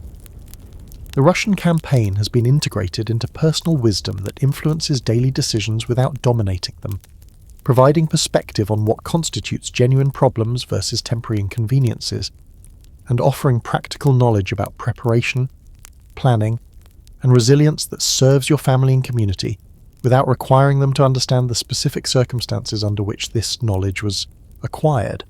The Russian campaign has been integrated into personal wisdom that influences daily decisions without dominating them, providing perspective on what constitutes genuine problems versus temporary inconveniences, and offering practical knowledge about preparation, planning, and resilience that serves your family and community without requiring them to understand the specific circumstances under which this knowledge was acquired.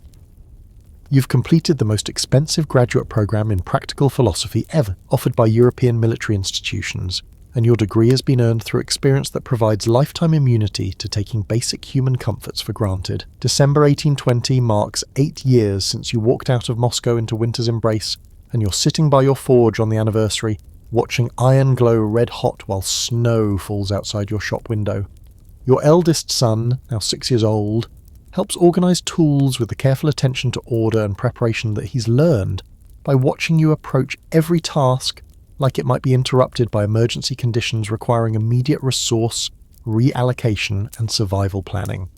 You've completed the most expensive graduate program in practical philosophy ever offered by European military institutions, and your degree has been earned through experience that provides lifetime immunity to taking basic human comforts for granted. December 1820 marks 8 years since you walked out of Moscow into winter's embrace, and you're sitting by your forge on the anniversary, watching iron glow red hot while snow falls outside your shop window. Your eldest son, now 6 years old, helps organise tools with the careful attention to order and preparation that he's learned by watching you approach every task like it might be interrupted by emergency conditions requiring immediate resource, reallocation and survival planning.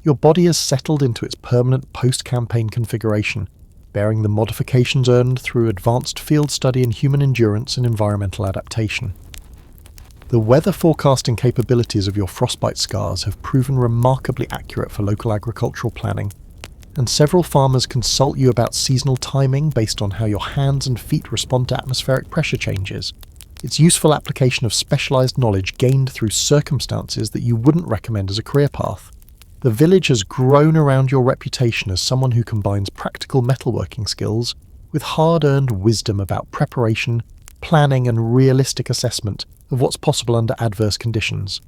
Your body has settled into its permanent post-campaign configuration, bearing the modifications earned through advanced field study in human endurance and environmental adaptation. The weather forecasting capabilities of your frostbite scars have proven remarkably accurate for local agricultural planning, and several farmers consult you about seasonal timing based on how your hands and feet respond to atmospheric pressure changes. It's useful application of specialised knowledge gained through circumstances that you wouldn't recommend as a career path. The village has grown around your reputation as someone who combines practical metalworking skills with hard-earned wisdom about preparation, planning and realistic assessment of what's possible under adverse conditions.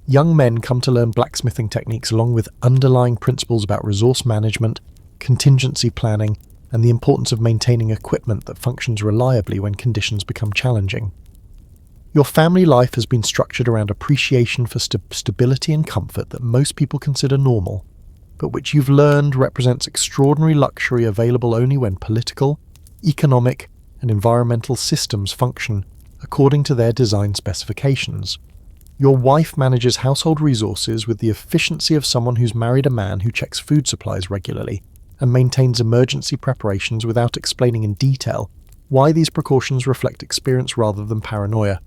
Young men come to learn blacksmithing techniques along with underlying principles about resource management, contingency planning, and the importance of maintaining equipment that functions reliably when conditions become challenging. Your family life has been structured around appreciation for stability and comfort that most people consider normal, but which you've learned represents extraordinary luxury available only when political, economic, and environmental systems function according to their design specifications. Your wife manages household resources with the efficiency of someone who's married a man who checks food supplies regularly and maintains emergency preparations without explaining in detail why these precautions reflect experience rather than paranoia.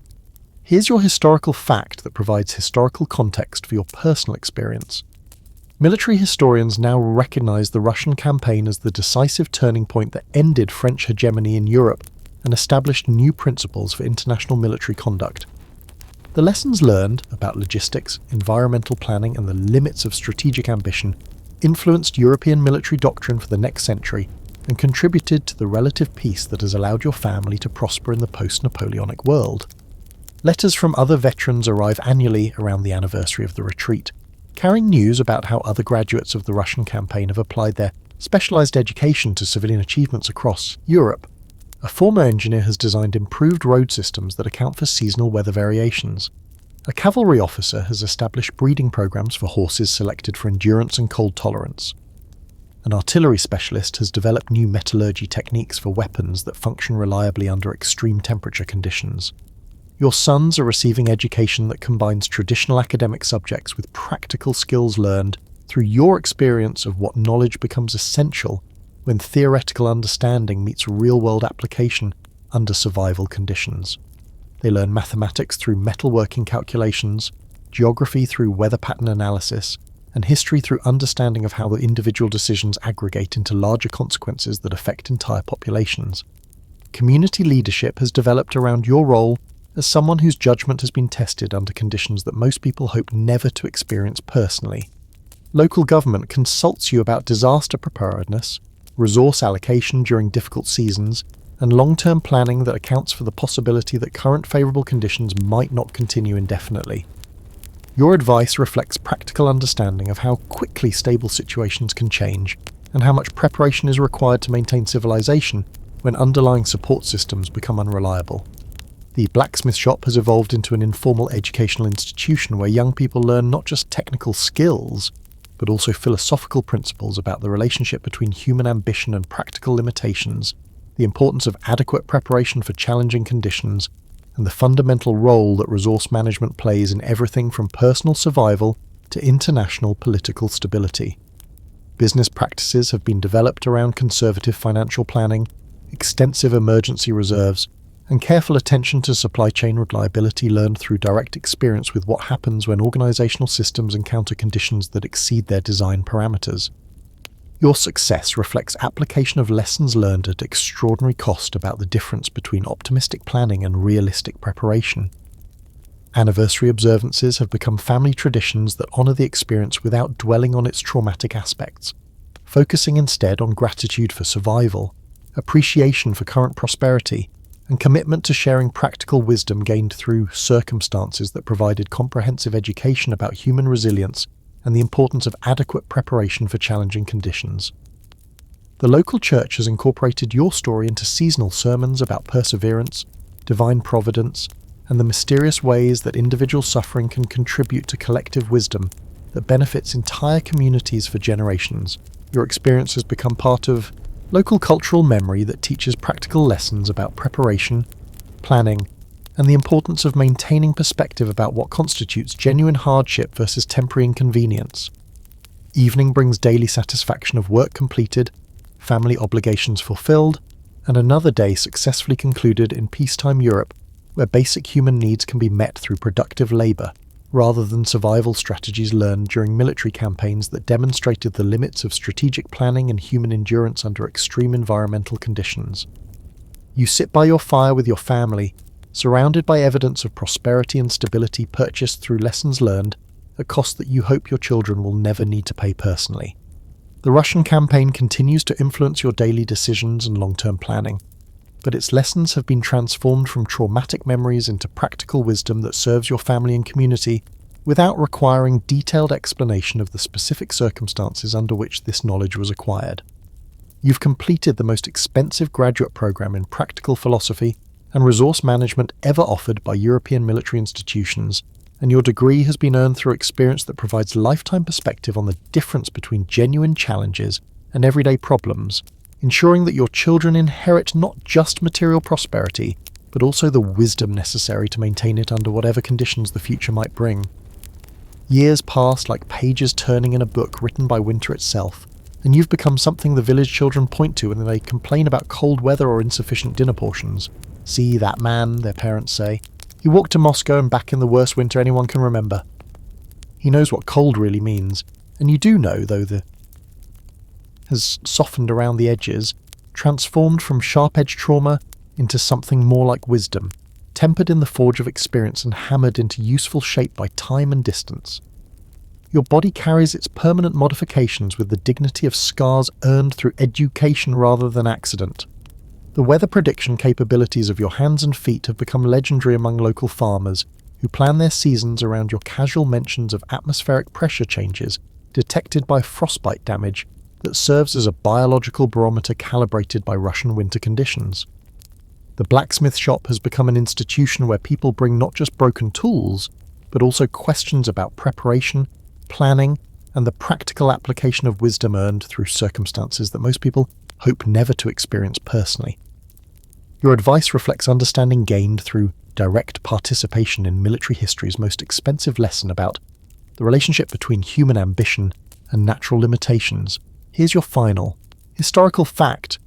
Here's your historical fact that provides historical context for your personal experience. Military historians now recognize the Russian campaign as the decisive turning point that ended French hegemony in Europe and established new principles for international military conduct. The lessons learned about logistics, environmental planning, and the limits of strategic ambition influenced European military doctrine for the next century and contributed to the relative peace that has allowed your family to prosper in the post-Napoleonic world. Letters from other veterans arrive annually around the anniversary of the retreat, carrying news about how other graduates of the Russian campaign have applied their specialised education to civilian achievements across Europe. A former engineer has designed improved road systems that account for seasonal weather variations. A cavalry officer has established breeding programs for horses selected for endurance and cold tolerance. An artillery specialist has developed new metallurgy techniques for weapons that function reliably under extreme temperature conditions. Your sons are receiving education that combines traditional academic subjects with practical skills learned through your experience of what knowledge becomes essential when theoretical understanding meets real-world application under survival conditions. They learn mathematics through metalworking calculations, geography through weather pattern analysis, and history through understanding of how the individual decisions aggregate into larger consequences that affect entire populations. Community leadership has developed around your role as someone whose judgment has been tested under conditions that most people hope never to experience personally. Local government consults you about disaster preparedness, resource allocation during difficult seasons, and long-term planning that accounts for the possibility that current favourable conditions might not continue indefinitely. Your advice reflects practical understanding of how quickly stable situations can change, and how much preparation is required to maintain civilization when underlying support systems become unreliable. The blacksmith shop has evolved into an informal educational institution where young people learn not just technical skills, but also philosophical principles about the relationship between human ambition and practical limitations, the importance of adequate preparation for challenging conditions, and the fundamental role that resource management plays in everything from personal survival to international political stability. Business practices have been developed around conservative financial planning, extensive emergency reserves, and careful attention to supply chain reliability learned through direct experience with what happens when organizational systems encounter conditions that exceed their design parameters. Your success reflects application of lessons learned at extraordinary cost about the difference between optimistic planning and realistic preparation. Anniversary observances have become family traditions that honor the experience without dwelling on its traumatic aspects, focusing instead on gratitude for survival, appreciation for current prosperity, and commitment to sharing practical wisdom gained through circumstances that provided comprehensive education about human resilience and the importance of adequate preparation for challenging conditions. The local church has incorporated your story into seasonal sermons about perseverance, divine providence, and the mysterious ways that individual suffering can contribute to collective wisdom that benefits entire communities for generations. Your experience has become part of local cultural memory that teaches practical lessons about preparation, planning, and the importance of maintaining perspective about what constitutes genuine hardship versus temporary inconvenience. Evening brings daily satisfaction of work completed, family obligations fulfilled, and another day successfully concluded in peacetime Europe, where basic human needs can be met through productive labour, rather than survival strategies learned during military campaigns that demonstrated the limits of strategic planning and human endurance under extreme environmental conditions. You sit by your fire with your family, surrounded by evidence of prosperity and stability purchased through lessons learned, a cost that you hope your children will never need to pay personally. The Russian campaign continues to influence your daily decisions and long-term planning, but its lessons have been transformed from traumatic memories into practical wisdom that serves your family and community without requiring detailed explanation of the specific circumstances under which this knowledge was acquired. You've completed the most expensive graduate program in practical philosophy and resource management ever offered by European military institutions, and your degree has been earned through experience that provides lifetime perspective on the difference between genuine challenges and everyday problems, ensuring that your children inherit not just material prosperity, but also the wisdom necessary to maintain it under whatever conditions the future might bring. Years pass like pages turning in a book written by winter itself, and you've become something the village children point to when they complain about cold weather or insufficient dinner portions. "See that man," their parents say. "He walked to Moscow and back in the worst winter anyone can remember." He knows what cold really means, and you do know, though the has softened around the edges, transformed from sharp-edged trauma into something more like wisdom, tempered in the forge of experience and hammered into useful shape by time and distance. Your body carries its permanent modifications with the dignity of scars earned through education rather than accident. The weather prediction capabilities of your hands and feet have become legendary among local farmers, who plan their seasons around your casual mentions of atmospheric pressure changes detected by frostbite damage that serves as a biological barometer calibrated by Russian winter conditions. The blacksmith shop has become an institution where people bring not just broken tools, but also questions about preparation, planning, and the practical application of wisdom earned through circumstances that most people hope never to experience personally. Your advice reflects understanding gained through direct participation in military history's most expensive lesson about the relationship between human ambition and natural limitations. Here's your final historical fact.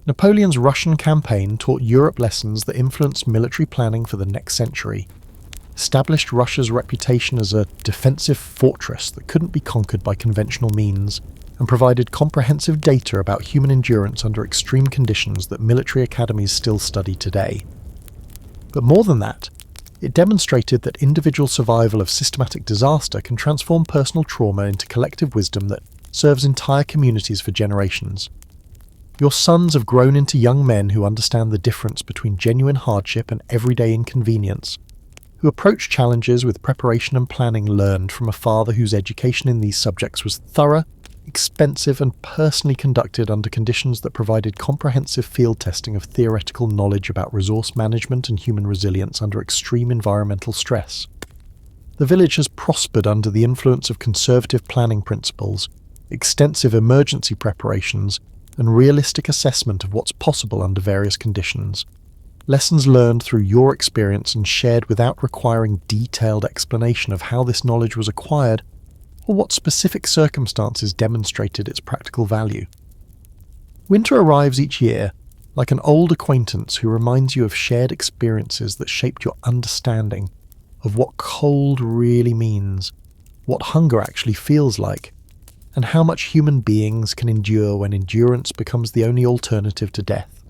Napoleon's Russian campaign taught Europe lessons that influenced military planning for the next century, established Russia's reputation as a defensive fortress that couldn't be conquered by conventional means, and provided comprehensive data about human endurance under extreme conditions that military academies still study today. But more than that, it demonstrated that individual survival of systematic disaster can transform personal trauma into collective wisdom that serves entire communities for generations. Your sons have grown into young men who understand the difference between genuine hardship and everyday inconvenience, who approach challenges with preparation and planning learned from a father whose education in these subjects was thorough, expensive, and personally conducted under conditions that provided comprehensive field testing of theoretical knowledge about resource management and human resilience under extreme environmental stress. The village has prospered under the influence of conservative planning principles, extensive emergency preparations, and realistic assessment of what's possible under various conditions. Lessons learned through your experience and shared without requiring detailed explanation of how this knowledge was acquired or what specific circumstances demonstrated its practical value. Winter arrives each year, like an old acquaintance who reminds you of shared experiences that shaped your understanding of what cold really means, what hunger actually feels like, and how much human beings can endure when endurance becomes the only alternative to death.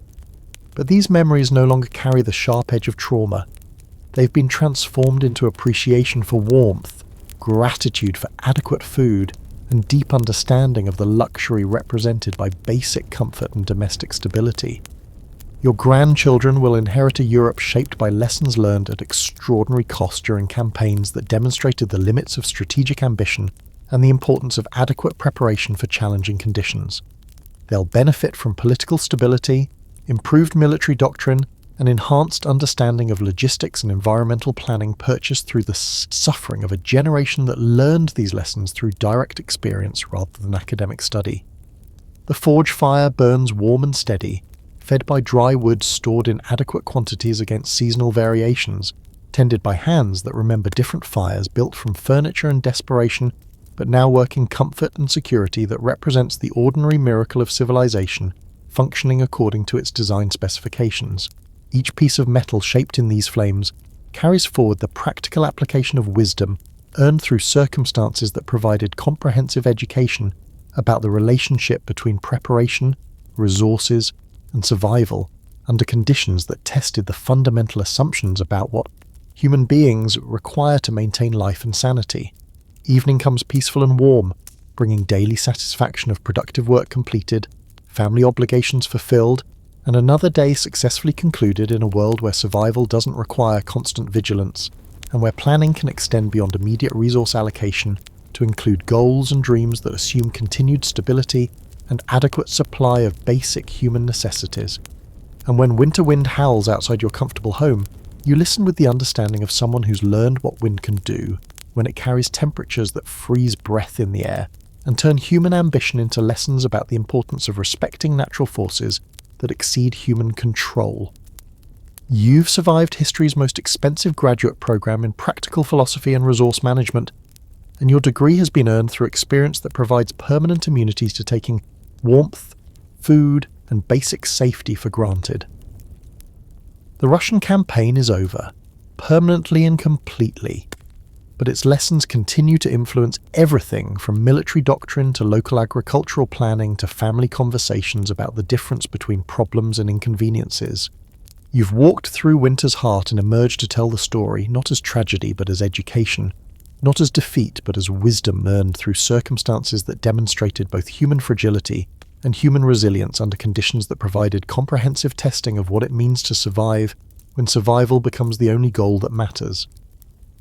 But these memories no longer carry the sharp edge of trauma. They've been transformed into appreciation for warmth, gratitude for adequate food, and deep understanding of the luxury represented by basic comfort and domestic stability. Your grandchildren will inherit a Europe shaped by lessons learned at extraordinary cost during campaigns that demonstrated the limits of strategic ambition and the importance of adequate preparation for challenging conditions. They'll benefit from political stability, improved military doctrine, an enhanced understanding of logistics and environmental planning purchased through the suffering of a generation that learned these lessons through direct experience rather than academic study. The forge fire burns warm and steady, fed by dry wood stored in adequate quantities against seasonal variations, tended by hands that remember different fires built from furniture and desperation, but now work in comfort and security that represents the ordinary miracle of civilization, functioning according to its design specifications. Each piece of metal shaped in these flames carries forward the practical application of wisdom earned through circumstances that provided comprehensive education about the relationship between preparation, resources, and survival under conditions that tested the fundamental assumptions about what human beings require to maintain life and sanity. Evening comes peaceful and warm, bringing daily satisfaction of productive work completed, family obligations fulfilled, and another day successfully concluded in a world where survival doesn't require constant vigilance, and where planning can extend beyond immediate resource allocation to include goals and dreams that assume continued stability and adequate supply of basic human necessities. And when winter wind howls outside your comfortable home, you listen with the understanding of someone who's learned what wind can do when it carries temperatures that freeze breath in the air and turn human ambition into lessons about the importance of respecting natural forces that exceed human control. You've survived history's most expensive graduate program in practical philosophy and resource management, and your degree has been earned through experience that provides permanent immunities to taking warmth, food, and basic safety for granted. The Russian campaign is over, permanently and completely, but its lessons continue to influence everything from military doctrine to local agricultural planning to family conversations about the difference between problems and inconveniences. You've walked through winter's heart and emerged to tell the story, not as tragedy but as education, not as defeat but as wisdom earned through circumstances that demonstrated both human fragility and human resilience under conditions that provided comprehensive testing of what it means to survive when survival becomes the only goal that matters.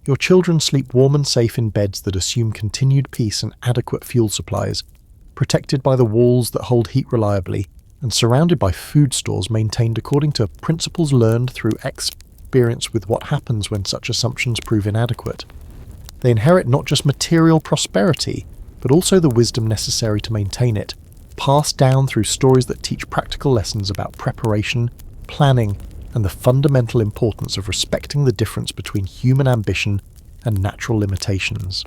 Your children sleep warm and safe in beds that assume continued peace and adequate fuel supplies, protected by the walls that hold heat reliably, and surrounded by food stores maintained according to principles learned through experience with what happens when such assumptions prove inadequate. They inherit not just material prosperity, but also the wisdom necessary to maintain it, passed down through stories that teach practical lessons about preparation, planning, and the fundamental importance of respecting the difference between human ambition and natural limitations.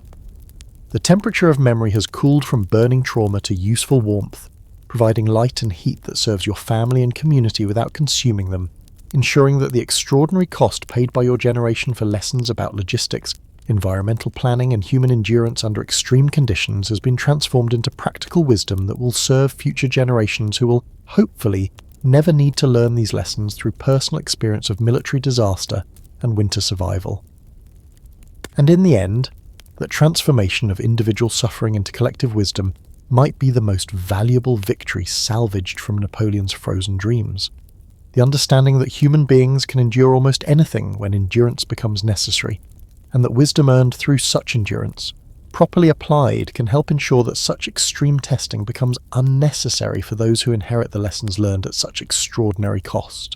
The temperature of memory has cooled from burning trauma to useful warmth, providing light and heat that serves your family and community without consuming them, ensuring that the extraordinary cost paid by your generation for lessons about logistics, environmental planning, and human endurance under extreme conditions has been transformed into practical wisdom that will serve future generations who will, hopefully, never need to learn these lessons through personal experience of military disaster and winter survival. And in the end, that transformation of individual suffering into collective wisdom might be the most valuable victory salvaged from Napoleon's frozen dreams. The understanding that human beings can endure almost anything when endurance becomes necessary, and that wisdom earned through such endurance, properly applied, can help ensure that such extreme testing becomes unnecessary for those who inherit the lessons learned at such extraordinary cost.